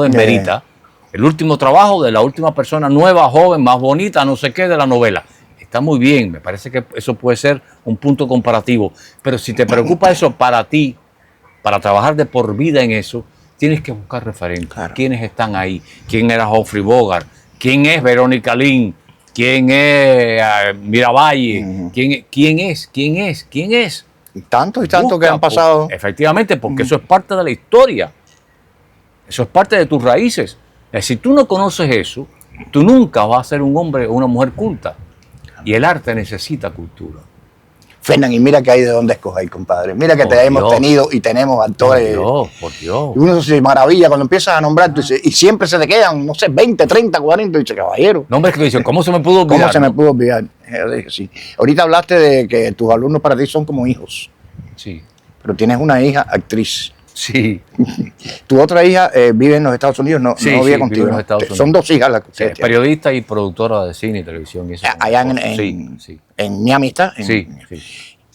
desmerita, el último trabajo de la última persona nueva, joven, más bonita, no sé qué, de la novela. Está muy bien, me parece que eso puede ser un punto comparativo. Pero si te preocupa eso para ti, para trabajar de por vida en eso, tienes que buscar referentes. Claro. ¿Quiénes están ahí? ¿Quién era Humphrey Bogart? ¿Quién es Verónica Lynn? ¿Quién es Miravalle? ¿Quién es? Y tantos que han pasado. Efectivamente, porque eso es parte de la historia. Eso es parte de tus raíces. Si tú no conoces eso, tú nunca vas a ser un hombre o una mujer culta. Y el arte necesita cultura. Fernan, y mira que hay de dónde escoger, compadre. Mira que hemos tenido y tenemos actores. Por Dios. Y uno se maravilla cuando empiezas a nombrar y siempre se te quedan, no sé, 20, 30, 40, y dice, caballero. Nombres que te dicen, ¿cómo se me pudo olvidar? ¿Cómo se me pudo olvidar? Sí. Ahorita hablaste de que tus alumnos para ti son como hijos. Sí. Pero tienes una hija actriz. Sí. Tu otra hija vive en los Estados Unidos, no vive contigo. Vive en los Estados Unidos. Son dos hijas las que ustedes tienen. Periodista y productora de cine y televisión. Y eso allá en Miami está. Sí.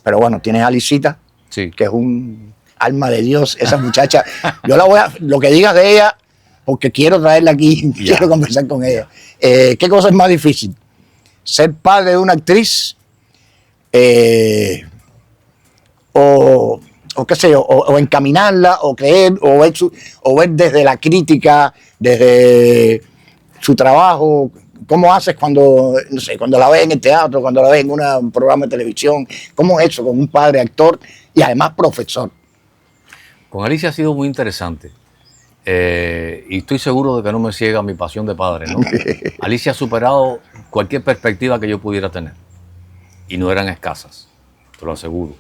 Pero bueno, tienes a Lisita, que es un alma de Dios, esa muchacha. Yo lo que digas de ella, porque quiero traerla aquí, quiero conversar con ella. ¿Qué cosa es más difícil? ¿Ser padre de una actriz? O qué sé yo, o encaminarla, o creer, o ver desde la crítica, desde su trabajo. ¿Cómo haces cuando la ves en el teatro, cuando la ves en un programa de televisión? ¿Cómo es eso con un padre actor y además profesor? Con Alicia ha sido muy interesante. Y estoy seguro de que no me ciega mi pasión de padre, ¿no? Alicia ha superado cualquier perspectiva que yo pudiera tener. Y no eran escasas, te lo aseguro.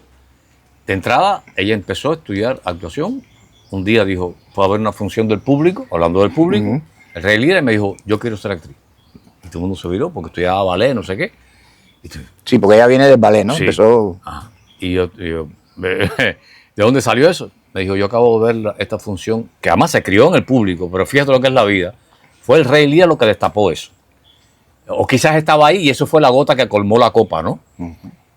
De entrada, ella empezó a estudiar actuación. Un día dijo, fue a ver una función del público, hablando del público. El Rey Líder me dijo, yo quiero ser actriz. Y todo el mundo se viró porque estudiaba ballet, no sé qué. Sí, porque ella viene del ballet, ¿no? Sí. Empezó... Y yo ¿De dónde salió eso? Me dijo, yo acabo de ver esta función, que además se crió en el público, pero fíjate lo que es la vida. Fue el Rey Lear lo que destapó eso. O quizás estaba ahí y eso fue la gota que colmó la copa, ¿no?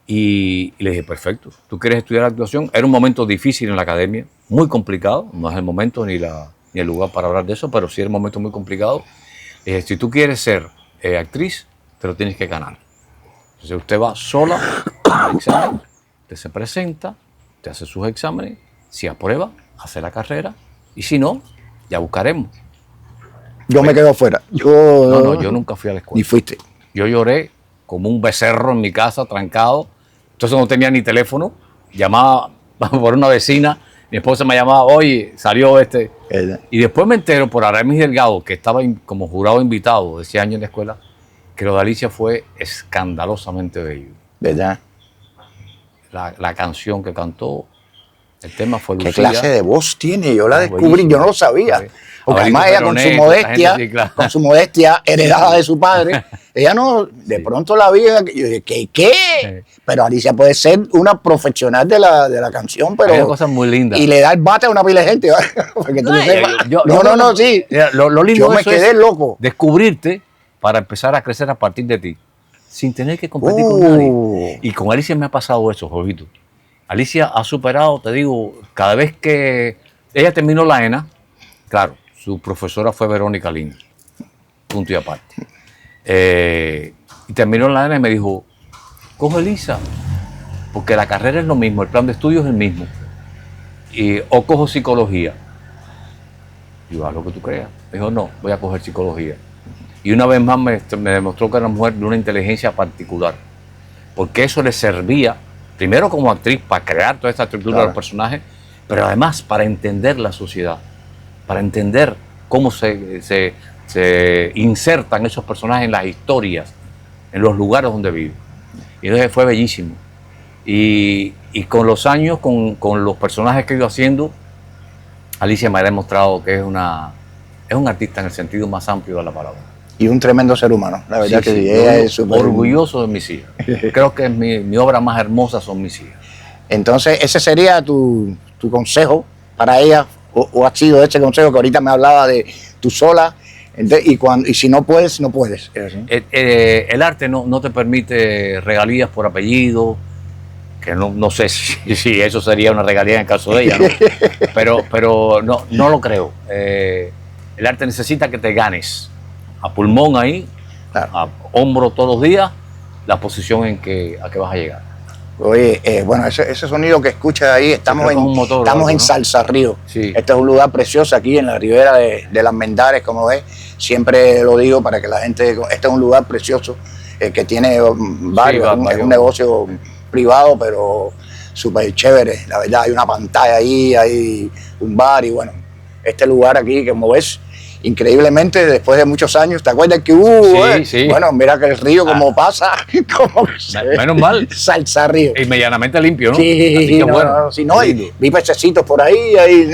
Y le dije, perfecto, ¿tú quieres estudiar actuación? Era un momento difícil en la academia, muy complicado, no es el momento ni el lugar para hablar de eso, pero sí era un momento muy complicado. Le dije, si tú quieres ser actriz, te lo tienes que ganar. Entonces usted va sola al examen, te se presenta, te hace sus exámenes, si aprueba, hace la carrera, y si no, ya buscaremos. Yo me quedo fuera. No, yo nunca fui a la escuela. Ni fuiste. Yo lloré como un becerro en mi casa, trancado. Entonces no tenía ni teléfono. Llamaba por una vecina. Mi esposa me llamaba, oye, salió este. Y después me entero por Aramis Delgado, que estaba como jurado invitado de ese año en la escuela, que lo de Alicia fue escandalosamente bello. ¿Verdad? La canción que cantó, el tema fue Lucía. ¿Qué clase de voz tiene? Yo la descubrí, yo no lo sabía. Porque además ella con su modestia heredada de su padre, ella no, de pronto la vi, yo dije, ¿qué? Pero Alicia puede ser una profesional de la canción, pero... Hay cosas muy lindas. Y le da el bate a una pila de gente. Porque tú sí. Lo lindo yo me quedé loco. Descubrirte para empezar a crecer a partir de ti, sin tener que competir con nadie. Y con Alicia me ha pasado eso, Jorgito. Alicia ha superado, te digo, cada vez que ella terminó la ENA, claro, su profesora fue Verónica Lin, punto y aparte. Y terminó la ENA y me dijo, coge Elisa, porque la carrera es lo mismo, el plan de estudio es el mismo. O cojo psicología. Y yo, haz lo que tú creas. Me dijo, no, voy a coger psicología. Y una vez más me demostró que era una mujer de una inteligencia particular, porque eso le servía, primero como actriz, para crear toda esta estructura de los personajes, pero además para entender la sociedad, para entender cómo se insertan esos personajes en las historias, en los lugares donde viven. Y entonces fue bellísimo. Y con los años, con los personajes que he ido haciendo, Alicia me ha demostrado que es un artista en el sentido más amplio de la palabra. Y un tremendo ser humano, la verdad que ella es súper... Orgulloso de mis hijas. Creo que mi obra más hermosa son mis hijas. Entonces, ese sería tu consejo para ella, o ha sido ese consejo que ahorita me hablaba de tú sola, y si no puedes, no puedes. El arte no te permite regalías por apellido, que no sé si eso sería una regalía en el caso de ella, ¿no? pero no lo creo. El arte necesita que te ganes a pulmón ahí, a hombro todos los días, la posición a que vas a llegar. Oye, bueno, ese sonido que escuchas ahí, estamos en Salsa Río. Sí. Este es un lugar precioso aquí en la ribera de las Mendares, como ves. Siempre lo digo para que la gente... Este es un lugar precioso que tiene varios, es un negocio privado, pero súper chévere. La verdad, hay una pantalla ahí, hay un bar y bueno, este lugar aquí, como ves, increíblemente, después de muchos años, ¿te acuerdas que hubo? Sí. Bueno, mira que el río como pasa, como menos mal. Salsa Río. Y medianamente limpio, ¿no? Sí, así que bueno. Y vi pececitos por ahí, es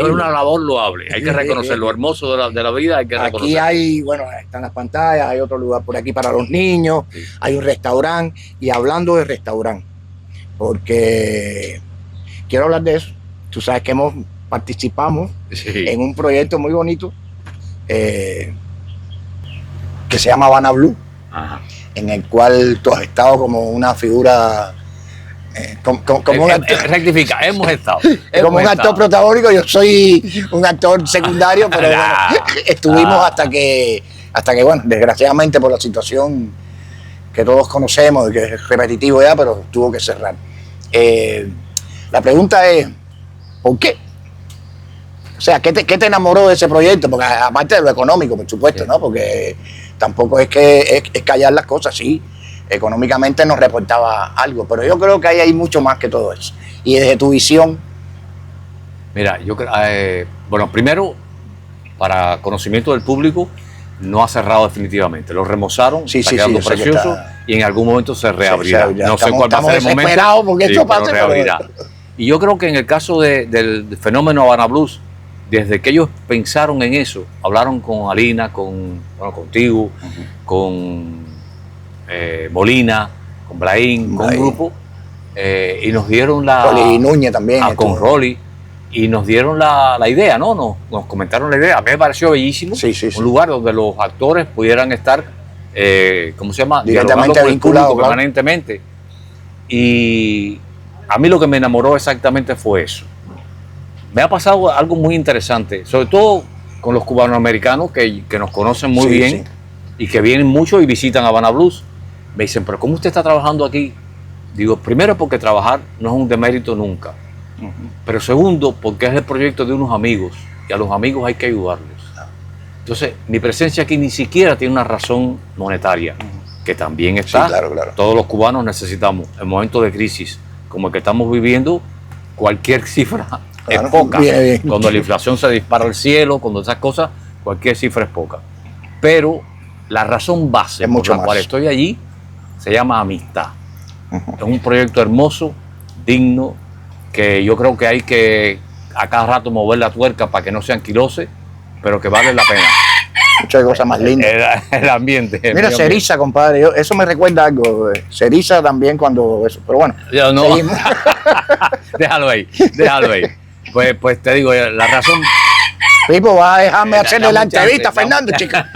una labor loable, hay que reconocer lo hermoso de la vida, hay que reconocer. Aquí hay, bueno, están las pantallas, hay otro lugar por aquí para los niños, hay un restaurante, y hablando de restaurante, porque quiero hablar de eso, tú sabes que participamos en un proyecto muy bonito que se llama Habana Blue, en el cual tú has estado como una figura, como un actor. Rectifica, hemos estado. Como un actor protagónico, yo soy un actor secundario, pero bueno, estuvimos hasta que, bueno, desgraciadamente por la situación que todos conocemos, que es repetitivo ya, pero tuvo que cerrar. La pregunta es, ¿por qué? O sea, ¿qué te enamoró de ese proyecto? Porque aparte de lo económico, por supuesto, ¿no? Porque tampoco es que es callar las cosas, sí. Económicamente nos reportaba algo, pero yo creo que ahí hay mucho más que todo eso. Y desde tu visión... Mira, yo creo... bueno, primero, para conocimiento del público, no ha cerrado definitivamente. Lo remozaron, está quedando precioso y en algún momento se reabrirá. No sé cuál va a ser el momento, porque esto pase, pero reabrirá. Y yo creo que en el caso del fenómeno Habana Blues, desde que ellos pensaron en eso, hablaron con Alina, contigo, con Molina, con Blaín, con un grupo, y nos dieron Rolly Núñez también. con Rolly, y nos dieron la idea, ¿no? Nos comentaron la idea. A mí me pareció bellísimo. Sí, sí, sí. Un lugar donde los actores pudieran estar, ¿cómo se llama? Directamente vinculados permanentemente. Y a mí lo que me enamoró exactamente fue eso. Me ha pasado algo muy interesante, sobre todo con los cubanoamericanos que nos conocen muy bien, sí. Y que vienen mucho y visitan Habana Blues. Me dicen, pero ¿cómo usted está trabajando aquí? Digo, primero porque trabajar no es un demérito nunca. Pero segundo, porque es el proyecto de unos amigos y a los amigos hay que ayudarlos. Entonces, mi presencia aquí ni siquiera tiene una razón monetaria, que también está. Sí, claro. Todos los cubanos necesitamos, en momentos de crisis como el que estamos viviendo, cualquier cifra es poca. Bien. Cuando la inflación se dispara al cielo, cuando esas cosas, cualquier cifra es poca. Pero la razón base por la cual estoy allí se llama amistad. Es un proyecto hermoso, digno, que yo creo que hay que a cada rato mover la tuerca para que no sean quiloses, pero que vale la pena. Muchas cosas más lindas. El ambiente. Mira, se eriza, compadre. Eso me recuerda algo. Se eriza también cuando eso. Pero bueno. Yo no. Déjalo ahí. Pues te digo, la razón. Pipo, va a dejarme hacerle la entrevista, Fernando, chica.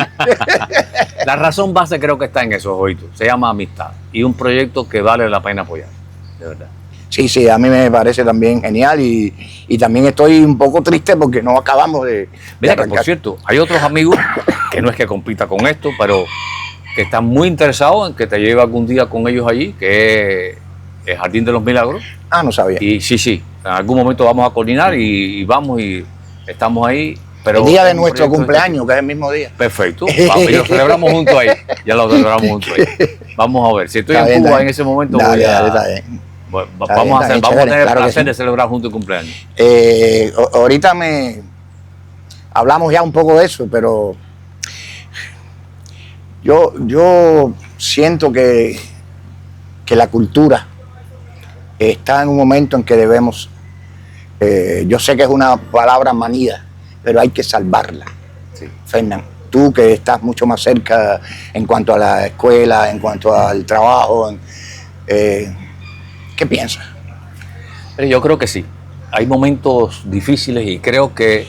La razón base creo que está en esos oídos. Se llama amistad. Y un proyecto que vale la pena apoyar. De verdad. Sí, a mí me parece también genial y también estoy un poco triste porque no acabamos de Mira, que por cierto, hay otros amigos que no es que compita con esto, pero que están muy interesados en que te lleve algún día con ellos allí, que es el Jardín de los Milagros. Ah, no sabía. Y sí, en algún momento vamos a coordinar y vamos y estamos ahí. Pero el día de nuestro cumpleaños, que es el mismo día. Perfecto. Vamos, y lo celebramos juntos ahí. Ya lo celebramos juntos ahí. Vamos a ver. Si estoy en Cuba en ese momento, vamos a tener el placer de celebrar juntos el cumpleaños. Ahorita hablamos ya un poco de eso, pero yo siento que la cultura está en un momento en que debemos, yo sé que es una palabra manida, pero hay que salvarla. Sí. Fernán, tú que estás mucho más cerca en cuanto a la escuela, en cuanto al trabajo, ¿qué piensas? Yo creo que sí. Hay momentos difíciles y creo que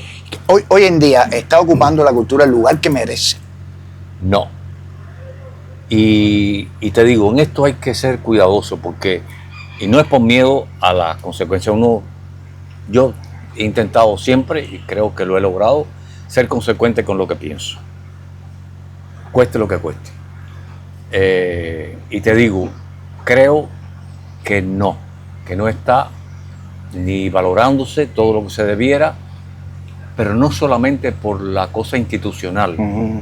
hoy en día está ocupando la cultura el lugar que merece. No. Y te digo, en esto hay que ser cuidadoso porque, y no es por miedo a las consecuencias, yo he intentado siempre, y creo que lo he logrado, ser consecuente con lo que pienso. Cueste lo que cueste. Y te digo, creo que no está ni valorándose todo lo que se debiera, pero no solamente por la cosa institucional,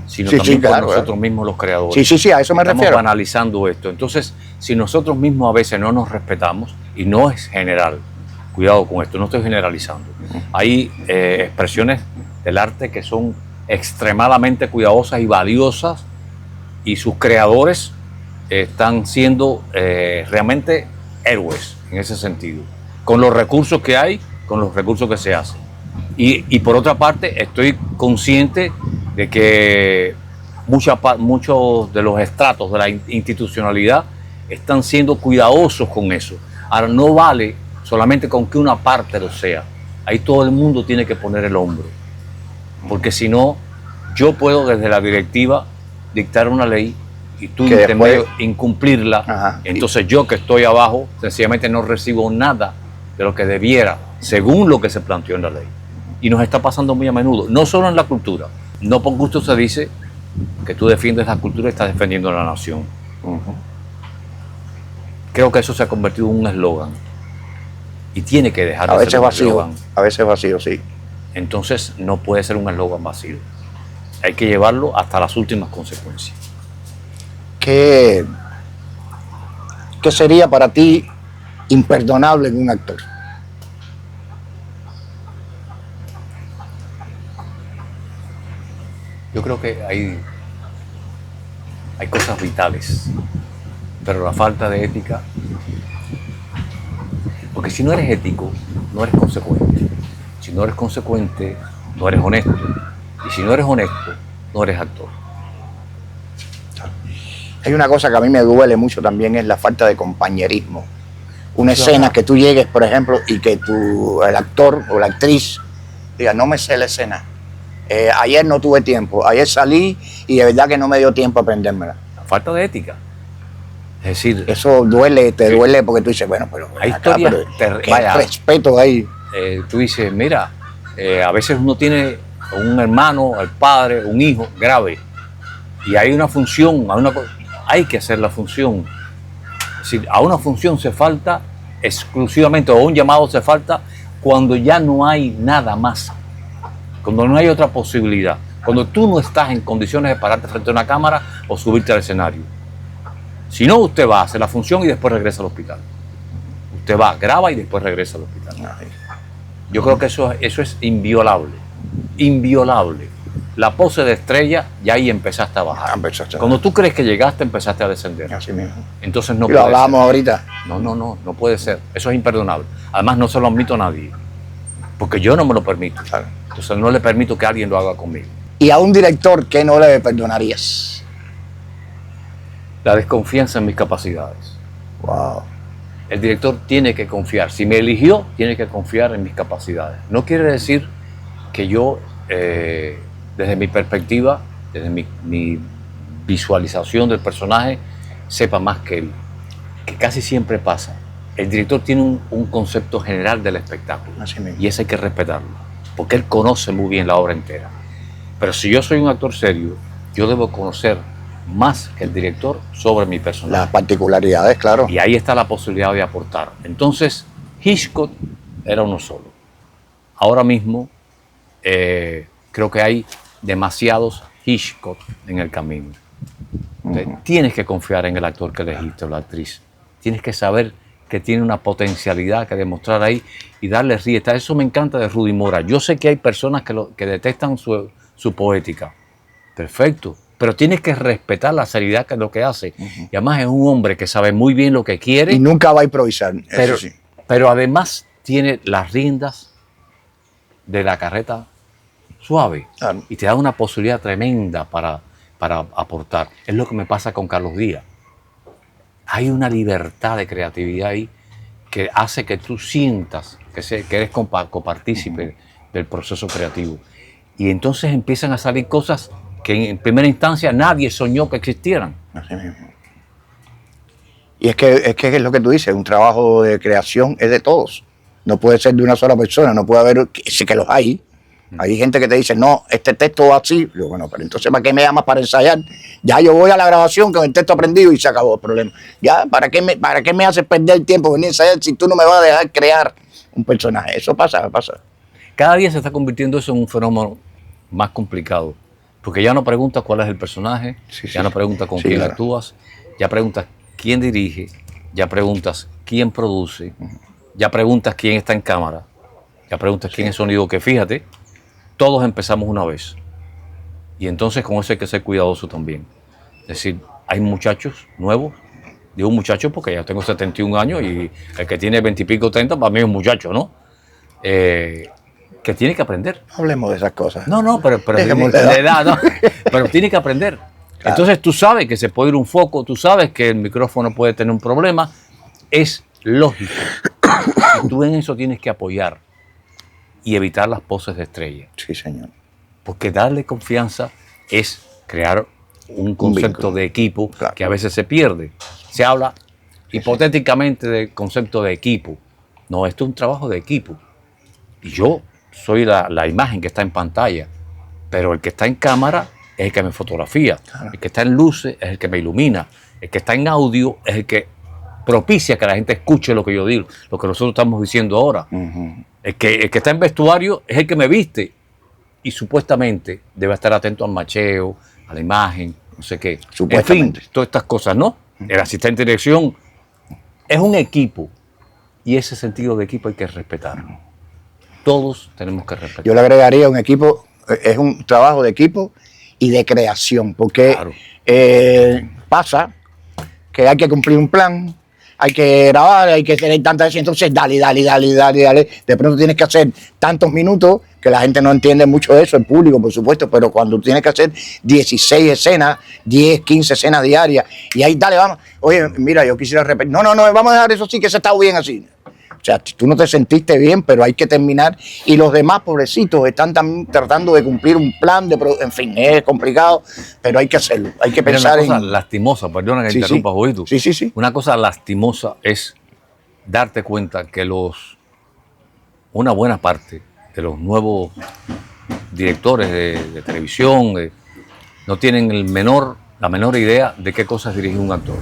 sino también por nosotros mismos los creadores. Sí, a eso me refiero. Estamos banalizando esto. Entonces, si nosotros mismos a veces no nos respetamos, y no es general, cuidado con esto, no estoy generalizando, hay expresiones del arte que son extremadamente cuidadosas y valiosas, y sus creadores están siendo realmente héroes en ese sentido, con los recursos que hay, con los recursos que se hacen. Y por otra parte, estoy consciente de que muchos de los estratos de la institucionalidad están siendo cuidadosos con eso. Ahora, no vale solamente con que una parte lo sea. Ahí todo el mundo tiene que poner el hombro. Porque si no, yo puedo desde la directiva dictar una ley y tú después incumplirla. Ajá. Entonces yo que estoy abajo, sencillamente no recibo nada de lo que debiera, según lo que se planteó en la ley. Y nos está pasando muy a menudo, no solo en la cultura. No por gusto se dice que tú defiendes la cultura y estás defendiendo a la nación. Creo que eso se ha convertido en un eslogan. Y tiene que dejar de ser un eslogan. A veces vacío, sí. Entonces no puede ser un eslogan vacío. Hay que llevarlo hasta las últimas consecuencias. ¿Qué sería para ti imperdonable en un actor? Yo creo que hay cosas vitales, pero la falta de ética, porque si no eres ético, no eres consecuente. Si no eres consecuente, no eres honesto. Y si no eres honesto, no eres actor. Hay una cosa que a mí me duele mucho también, es la falta de compañerismo una escena que tú llegues, por ejemplo, y que el actor o la actriz diga, no me sé la escena. Ayer no tuve tiempo, ayer salí y de verdad que no me dio tiempo a aprendérmela. La falta de ética. Es decir, eso duele, te duele porque tú dices, bueno, pero hay historias, qué respeto ahí. Tú dices, mira, a veces uno tiene un hermano, el padre, un hijo grave y hay una función, hay que hacer la función. Es decir, a una función se falta exclusivamente, o un llamado se falta cuando ya no hay nada más, cuando no hay otra posibilidad, cuando tú no estás en condiciones de pararte frente a una cámara o subirte al escenario. Si no, usted va a hacer la función y después regresa al hospital. Usted va, graba y después regresa al hospital. Yo creo que eso es inviolable, inviolable. La pose de estrella, ya ahí empezaste a bajar. Cuando tú crees que llegaste, empezaste a descender. Así mismo. Entonces no puede ser. Lo hablábamos ahorita. No puede ser. Eso es imperdonable. Además, no se lo admito a nadie. Porque yo no me lo permito. Claro. Entonces no le permito que alguien lo haga conmigo. ¿Y a un director qué no le perdonarías? La desconfianza en mis capacidades. Wow. El director tiene que confiar. Si me eligió, tiene que confiar en mis capacidades. No quiere decir que yo, desde mi perspectiva, desde mi visualización del personaje, sepa más que él. Que casi siempre pasa. El director tiene un concepto general del espectáculo. Así mismo. Y ese hay que respetarlo. Porque él conoce muy bien la obra entera. Pero si yo soy un actor serio, yo debo conocer más que el director sobre mi personaje. Las particularidades, claro. Y ahí está la posibilidad de aportar. Entonces, Hitchcock era uno solo. Ahora mismo creo que hay demasiados Hitchcock en el camino. Entonces, tienes que confiar en el actor que elegiste o la actriz. Tienes que saber que tiene una potencialidad que demostrar ahí y darle rienda. Eso me encanta de Rudy Mora. Yo sé que hay personas que detestan su poética. Perfecto. Pero tienes que respetar la seriedad que es lo que hace. Y además es un hombre que sabe muy bien lo que quiere. Y nunca va a improvisar. Pero, eso sí. Pero además tiene las riendas de la carreta suave. Claro. Y te da una posibilidad tremenda para aportar. Es lo que me pasa con Carlos Díaz. Hay una libertad de creatividad ahí que hace que tú sientas que eres copartícipe del proceso creativo. Y entonces empiezan a salir cosas que en primera instancia nadie soñó que existieran. Así mismo. Y es que es lo que tú dices, un trabajo de creación es de todos. No puede ser de una sola persona, no puede haber, sí que los hay. Hay gente que te dice, no, este texto va así. Yo, bueno, pero entonces, ¿para qué me llamas para ensayar? Ya yo voy a la grabación con el texto aprendido y se acabó el problema. Ya, ¿para qué me haces perder el tiempo venir a ensayar si tú no me vas a dejar crear un personaje? Eso pasa. Cada día se está convirtiendo eso en un fenómeno más complicado. Porque ya no preguntas cuál es el personaje, ya no preguntas con quién actúas, ya preguntas quién dirige, ya preguntas quién produce, ya preguntas quién está en cámara, ya preguntas quién es sonido, que fíjate, todos empezamos una vez. Y entonces con eso hay que ser cuidadoso también. Es decir, hay muchachos nuevos, digo muchachos porque ya tengo 71 años y el que tiene 20 y pico, 30, para mí es un muchacho, ¿no? Que tiene que aprender. Hablemos de esas cosas. No, pero de edad, ¿no? Pero tiene que aprender. Claro. Entonces tú sabes que se puede ir un foco, tú sabes que el micrófono puede tener un problema, es lógico. Y tú en eso tienes que apoyar y evitar las poses de estrella. Sí, señor. Porque darle confianza es crear un concepto de equipo que a veces se pierde. Se habla hipotéticamente del concepto de equipo. No, esto es un trabajo de equipo. Y yo soy la imagen que está en pantalla, pero el que está en cámara es el que me fotografía, el que está en luces es el que me ilumina, el que está en audio es el que propicia que la gente escuche lo que yo digo, lo que nosotros estamos diciendo ahora. El que está en vestuario es el que me viste y supuestamente debe estar atento al macheo, a la imagen, no sé qué. En fin, todas estas cosas, ¿no? El asistente de dirección es un equipo y ese sentido de equipo hay que respetarlo. Todos tenemos que respetar. Yo le agregaría un equipo, es un trabajo de equipo y de creación, porque pasa que hay que cumplir un plan, hay que grabar, hay que tener tantas veces, entonces dale. De pronto tienes que hacer tantos minutos, que la gente no entiende mucho de eso, el público, por supuesto, pero cuando tienes que hacer 16 escenas, 10, 15 escenas diarias, y ahí dale, vamos, oye, mira, yo quisiera repetir, no, vamos a dejar eso así, que se está bien así. O sea, tú no te sentiste bien, pero hay que terminar. Y los demás, pobrecitos, están también tratando de cumplir un plan, en fin, es complicado, pero hay que hacerlo. Hay que pensar en... Una cosa lastimosa, perdona que interrumpa, Jovito. Sí. Una cosa lastimosa es darte cuenta que una buena parte de los nuevos directores de televisión no tienen la menor idea de qué cosas dirige un actor.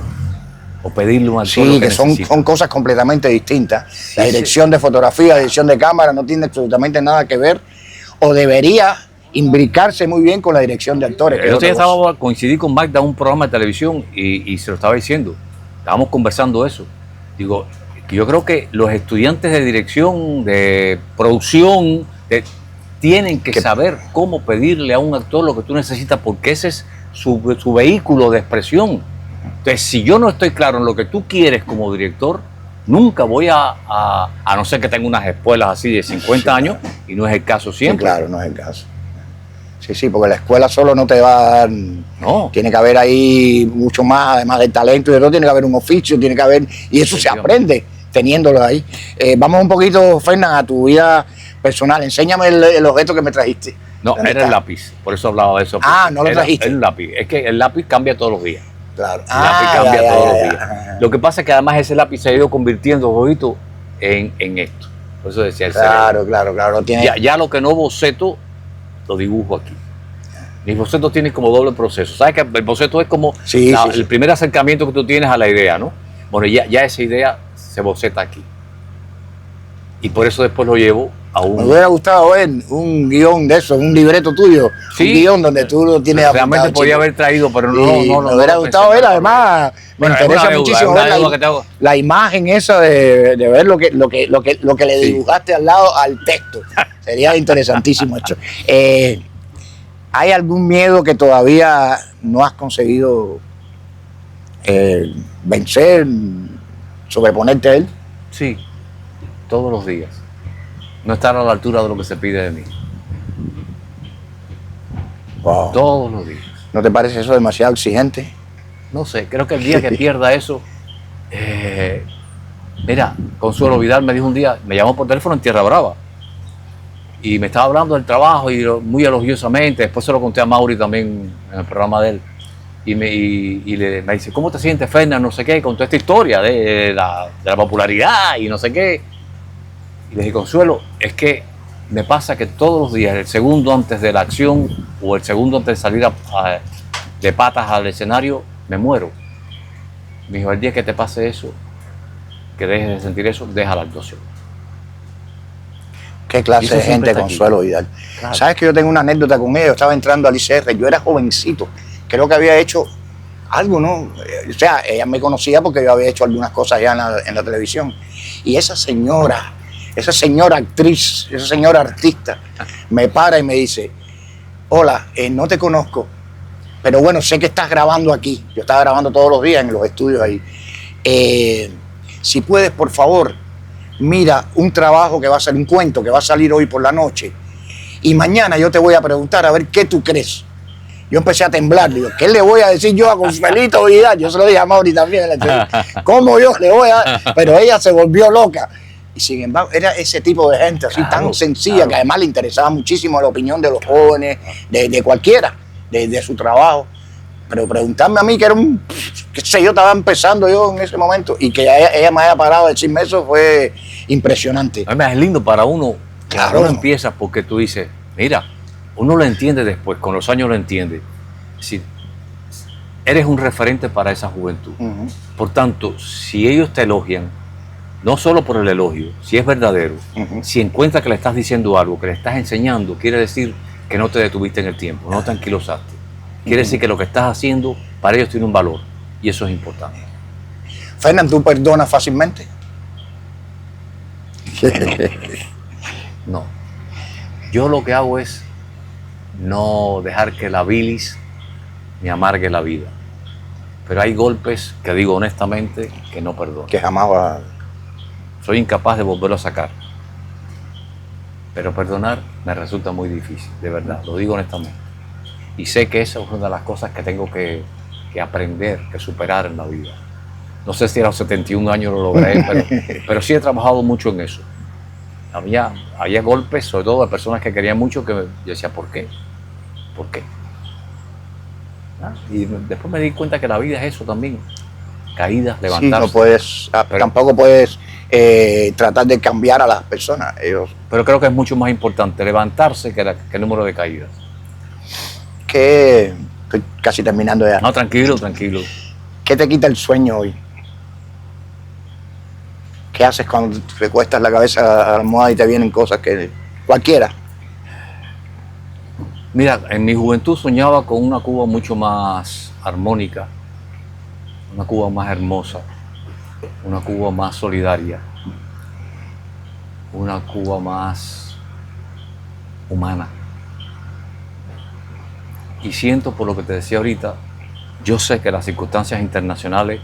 O pedirle un actor. Sí, que son cosas completamente distintas. Sí, la dirección de fotografía, la dirección de cámara no tiene absolutamente nada que ver, o debería imbricarse muy bien con la dirección de actores. Coincidí con Magda en un programa de televisión y se lo estaba diciendo. Estábamos conversando eso. Digo, que yo creo que los estudiantes de dirección, de producción, tienen que saber cómo pedirle a un actor lo que tú necesitas, porque ese es su vehículo de expresión. Entonces, si yo no estoy claro en lo que tú quieres como director, nunca voy a no ser que tenga unas escuelas así de 50 años, y no es el caso siempre. Sí, claro, no es el caso. Sí, porque la escuela solo no te va a dar... No. Tiene que haber ahí mucho más, además del talento y de todo, tiene que haber un oficio, tiene que haber... Y eso se aprende teniéndolo ahí. Vamos un poquito, Fernan, a tu vida personal. Enséñame el objeto que me trajiste. No, era el lápiz, por eso hablaba de eso. No lo trajiste. El lápiz. Es que el lápiz cambia todos los días. Claro. El lápiz cambia todos los días. Lo que pasa es que además ese lápiz se ha ido convirtiendo, Jovito, en esto. Por eso decía el Claro. Ya lo que no boceto, lo dibujo aquí. Mis bocetos tienen como doble proceso. ¿Sabes que el boceto es como el primer acercamiento que tú tienes a la idea, ¿no? Bueno, ya esa idea se boceta aquí. Y por eso después lo llevo a un... Me hubiera gustado ver un guión de eso, un libreto tuyo, un guión donde tú lo tienes apuntado. Realmente podía haber traído, pero no. Me hubiera gustado ver, además, me interesa muchísimo ver la imagen esa de ver lo que le dibujaste al lado al texto. Sería interesantísimo esto. ¿Hay algún miedo que todavía no has conseguido vencer, sobreponerte a él? Sí, todos los días. No estar a la altura de lo que se pide de mí. Wow. Todos los días. ¿No te parece eso demasiado exigente? No sé, creo que el día que pierda eso... mira, Consuelo Vidal me dijo un día, me llamó por teléfono en Tierra Brava, y me estaba hablando del trabajo y muy elogiosamente. Después se lo conté a Mauri también en el programa de él. Y me dice, ¿cómo te sientes, Fernan? No sé qué, con toda esta historia de la popularidad y no sé qué. Y le dije, Consuelo, es que me pasa que todos los días, el segundo antes de la acción o el segundo antes de salir de patas al escenario, me muero. Me dijo, el día que te pase eso, que dejes de sentir eso, deja la actuación. ¿Qué clase de gente, Consuelo Vidal? Claro. ¿Sabes que yo tengo una anécdota con ella? Yo estaba entrando al ICR, yo era jovencito, creo que había hecho algo, ¿no? O sea, ella me conocía porque yo había hecho algunas cosas ya en la televisión. Y esa señora actriz, esa señora artista, me para y me dice, hola, no te conozco, pero bueno, sé que estás grabando aquí. Yo estaba grabando todos los días en los estudios ahí. Si puedes, por favor, mira un trabajo que va a ser un cuento que va a salir hoy por la noche, y mañana yo te voy a preguntar a ver qué tú crees. Yo empecé a temblar, digo, ¿qué le voy a decir yo a Consuelito Vidal? Yo se lo dije a Mauri también en la entrevista. ¿Cómo yo le voy a...? Pero ella se volvió loca. Y sin embargo, era ese tipo de gente así, tan sencilla, que además le interesaba muchísimo la opinión de los jóvenes, de cualquiera, de su trabajo. Pero preguntarme a mí, que era qué sé yo, estaba empezando yo en ese momento, y que ella me haya parado a decirme eso, fue impresionante. Además, es lindo para uno, claro, uno empieza porque tú dices, mira, uno lo entiende después, con los años lo entiende. Es decir, eres un referente para esa juventud. Por tanto, si ellos te elogian, no solo por el elogio, si es verdadero, si encuentras que le estás diciendo algo, que le estás enseñando, quiere decir que no te detuviste en el tiempo, no te anquilosaste. Quiere decir que lo que estás haciendo para ellos tiene un valor, y eso es importante. Fernan, ¿tú perdonas fácilmente? No. Yo lo que hago es no dejar que la bilis me amargue la vida. Pero hay golpes que digo honestamente que no perdono. Que jamás va... Soy incapaz de volverlo a sacar. Pero perdonar me resulta muy difícil, de verdad, lo digo honestamente. Y sé que esa es una de las cosas que tengo que aprender, que superar en la vida. No sé si a los 71 años lo logré, pero sí he trabajado mucho en eso. Había golpes, sobre todo de personas que querían mucho, que yo decía, ¿por qué? ¿Por qué? Y después me di cuenta que la vida es eso también. Caídas, levantarse. Sí, no puedes, tampoco puedes tratar de cambiar a las personas. Pero creo que es mucho más importante levantarse que el número de caídas. Que estoy casi terminando ya. No, tranquilo, tranquilo. ¿Qué te quita el sueño hoy? ¿Qué haces cuando te cuestas la cabeza a la almohada y te vienen cosas que cualquiera? Mira, en mi juventud soñaba con una Cuba mucho más armónica, una Cuba más hermosa, una Cuba más solidaria, una Cuba más humana. Y siento, por lo que te decía ahorita, yo sé que las circunstancias internacionales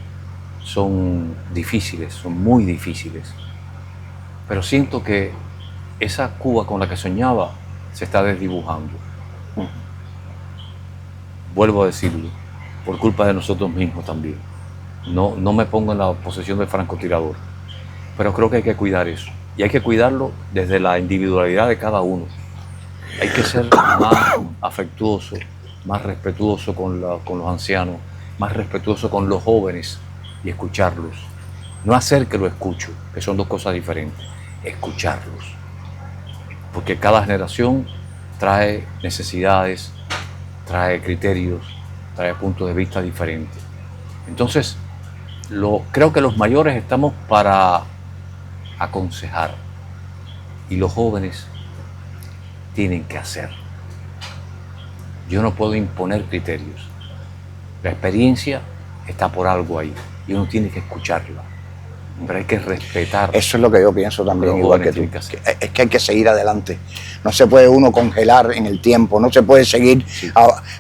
son difíciles, son muy difíciles, pero siento que esa Cuba con la que soñaba se está desdibujando. Vuelvo a decirlo, por culpa de nosotros mismos también. No me pongo en la posición del francotirador, pero creo que hay que cuidar eso. Y hay que cuidarlo desde la individualidad de cada uno. Hay que ser más afectuoso, más respetuoso con los ancianos, más respetuoso con los jóvenes y escucharlos. No hacer que lo escucho, que son dos cosas diferentes. Escucharlos. Porque cada generación trae necesidades, trae criterios, trae puntos de vista diferentes. Entonces, creo que los mayores estamos para aconsejar y los jóvenes tienen que hacer. Yo no puedo imponer criterios. La experiencia está por algo ahí y uno tiene que escucharla, pero hay que respetar. Eso es lo que yo pienso también, igual que tú. Es que hay que seguir adelante. No se puede uno congelar en el tiempo, no se puede seguir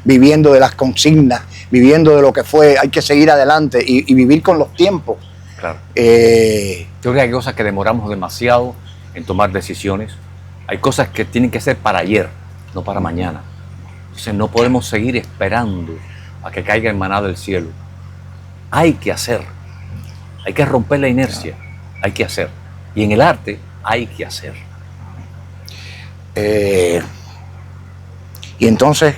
viviendo de las consignas, viviendo de lo que fue. Hay que seguir adelante y vivir con los tiempos. Claro. Yo creo que hay cosas que demoramos demasiado en tomar decisiones. Hay cosas que tienen que ser para ayer, no para mañana. Entonces no podemos seguir esperando a que caiga el maná del cielo. Hay que hacer. Hay que romper la inercia. Hay que hacer. Y en el arte hay que hacer. Y entonces,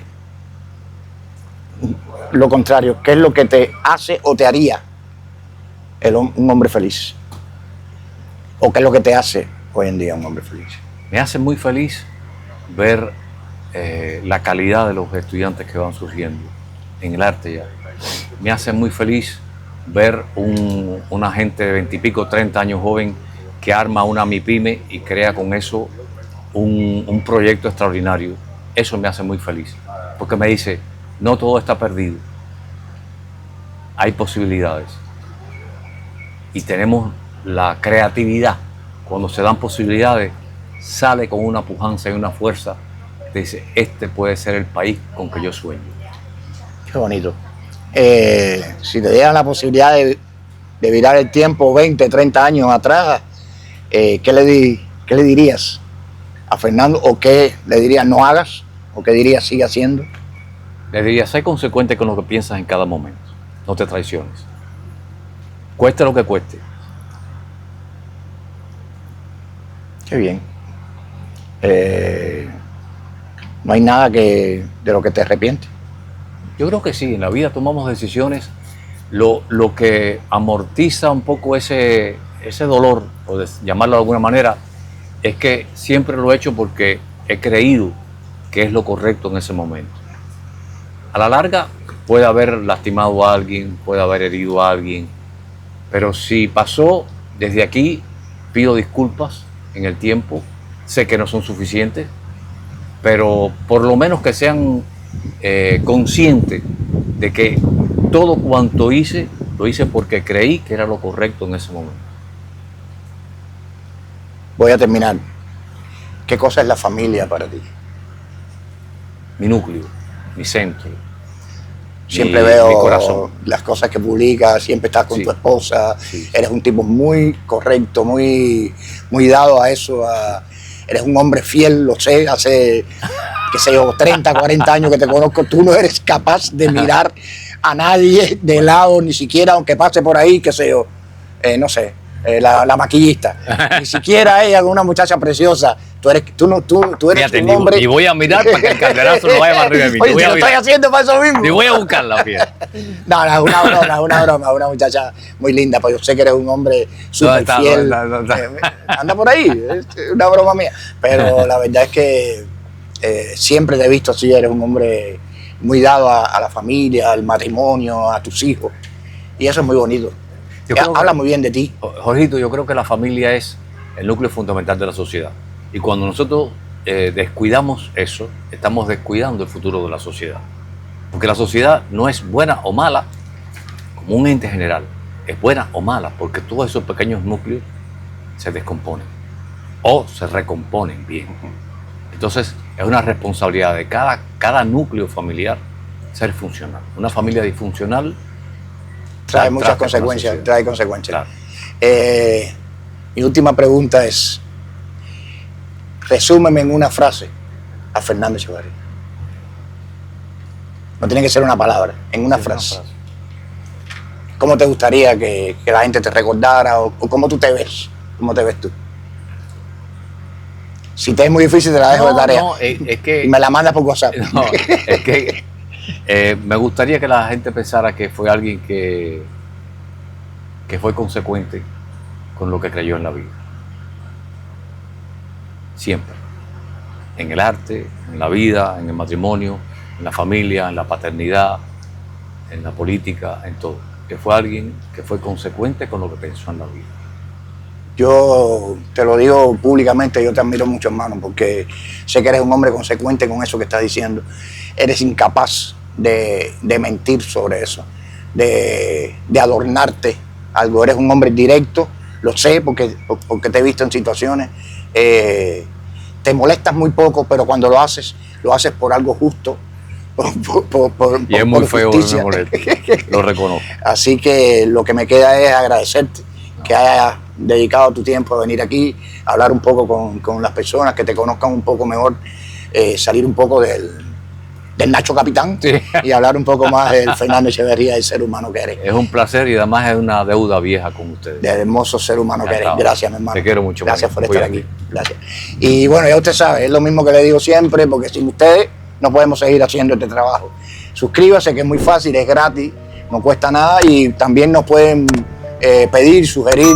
lo contrario, ¿qué es lo que te hace o te haría un hombre feliz? ¿O qué es lo que te hace hoy en día un hombre feliz? Me hace muy feliz ver la calidad de los estudiantes que van surgiendo en el arte ya. Me hace muy feliz ver una gente de 20 y pico, 30 años joven que arma una MIPYME y crea con eso un proyecto extraordinario. Eso me hace muy feliz, porque me dice, no todo está perdido, hay posibilidades y tenemos la creatividad. Cuando se dan posibilidades, sale con una pujanza y una fuerza, te dice, este puede ser el país con que yo sueño. Qué bonito. Si te dieran la posibilidad de virar el tiempo 20, 30 años atrás, ¿qué le dirías a Fernando? ¿O qué le dirías no hagas? ¿O qué dirías sigue haciendo? Le diría, sé consecuente con lo que piensas en cada momento. No te traiciones. Cueste lo que cueste. Qué bien. No hay nada de lo que te arrepientes. Yo creo que sí, en la vida tomamos decisiones. Lo que amortiza un poco ese dolor, o llamarlo de alguna manera, es que siempre lo he hecho porque he creído que es lo correcto en ese momento. A la larga puede haber lastimado a alguien, puede haber herido a alguien, pero si pasó desde aquí, pido disculpas en el tiempo. Sé que no son suficientes, pero por lo menos que sean conscientes de que todo cuanto hice, lo hice porque creí que era lo correcto en ese momento. Voy a terminar. ¿Qué cosa es la familia para ti? Mi núcleo, mi centro. Siempre mi veo corazón. las cosas que publicas, siempre estás con Sí. tu esposa, Sí. eres un tipo muy correcto, muy dado a eso, eres un hombre fiel, lo sé, hace, qué sé yo, 30, 40 años que te conozco, tú no eres capaz de mirar a nadie de lado, ni siquiera aunque pase por ahí, qué sé yo, no sé, la maquillista, ni siquiera ella, una muchacha preciosa, tú eres Fíjate, un hombre... y voy a mirar para que el calderazo no vaya más arriba de mí. Oye, Te voy te a lo estoy mirar. haciendo para eso mismo. Y voy a buscarla, fíjate. No, es una broma, una muchacha muy linda, pues yo sé que eres un hombre súper está? fiel. ¿Dónde está? Anda por ahí, es una broma mía. Pero la verdad es que siempre te he visto así, eres un hombre muy dado a la familia, al matrimonio, a tus hijos. Y eso es muy bonito. Yo creo que- Habla muy bien de ti. Jorgito, yo creo que la familia es el núcleo fundamental de la sociedad. Y cuando nosotros descuidamos eso, estamos descuidando el futuro de la sociedad. Porque la sociedad no es buena o mala como un ente general. Es buena o mala porque todos esos pequeños núcleos se descomponen o se recomponen bien. Entonces es una responsabilidad de cada núcleo familiar ser funcional. Una familia disfuncional Trae muchas traste con la consecuencias, sociedad. trae consecuencias. Claro. Mi última pregunta es, resúmeme en una frase a Fernando Echeverría. No tiene que ser una palabra, en una frase. ¿Cómo te gustaría que la gente te recordara o cómo tú te ves? ¿Cómo te ves tú? Si te es muy difícil, te la dejo de tarea. No, es que... Y me la mandas por WhatsApp. No, es que me gustaría que la gente pensara que fue alguien que fue consecuente con lo que creyó en la vida. Siempre. En el arte, en la vida, en el matrimonio, en la familia, en la paternidad, en la política, en todo. Que fue alguien que fue consecuente con lo que pensó en la vida. Yo te lo digo públicamente, yo te admiro mucho, hermano, porque sé que eres un hombre consecuente con eso que estás diciendo. Eres incapaz de mentir sobre eso, de adornarte algo. Eres un hombre directo, lo sé porque te he visto en situaciones. Te molestas muy poco, pero cuando lo haces por algo justo. Y es muy feo, justicia. me molesta. Lo reconozco. Así que lo que me queda es agradecerte que hayas dedicado tu tiempo a venir aquí, a hablar un poco con las personas, que te conozcan un poco mejor, salir un poco del Nacho Capitán, Sí. y hablar un poco más del Fernando Echeverría, el ser humano que eres, Es un placer y además es una deuda vieja con ustedes. del hermoso ser humano que eres. Encantado. Gracias, mi hermano. Te quiero mucho, Gracias por Mario. estar aquí. Cuídate. Gracias. Y bueno, ya usted sabe, es lo mismo que le digo siempre, porque sin ustedes no podemos seguir haciendo este trabajo. Suscríbase, que es muy fácil, es gratis, no cuesta nada, y también nos pueden pedir, sugerir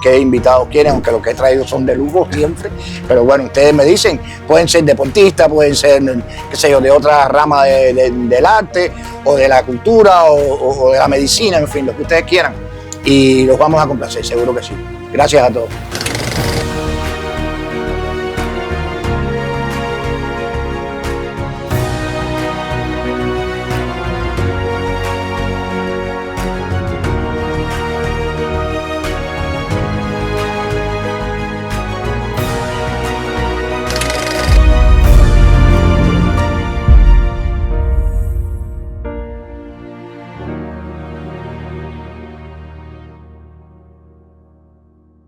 qué invitados quieren, aunque los que he traído son de lujo siempre. Pero bueno, ustedes me dicen, pueden ser deportistas, pueden ser, qué sé yo, de otra rama del arte, o de la cultura, o de la medicina, en fin, lo que ustedes quieran. Y los vamos a complacer, seguro que sí. Gracias a todos.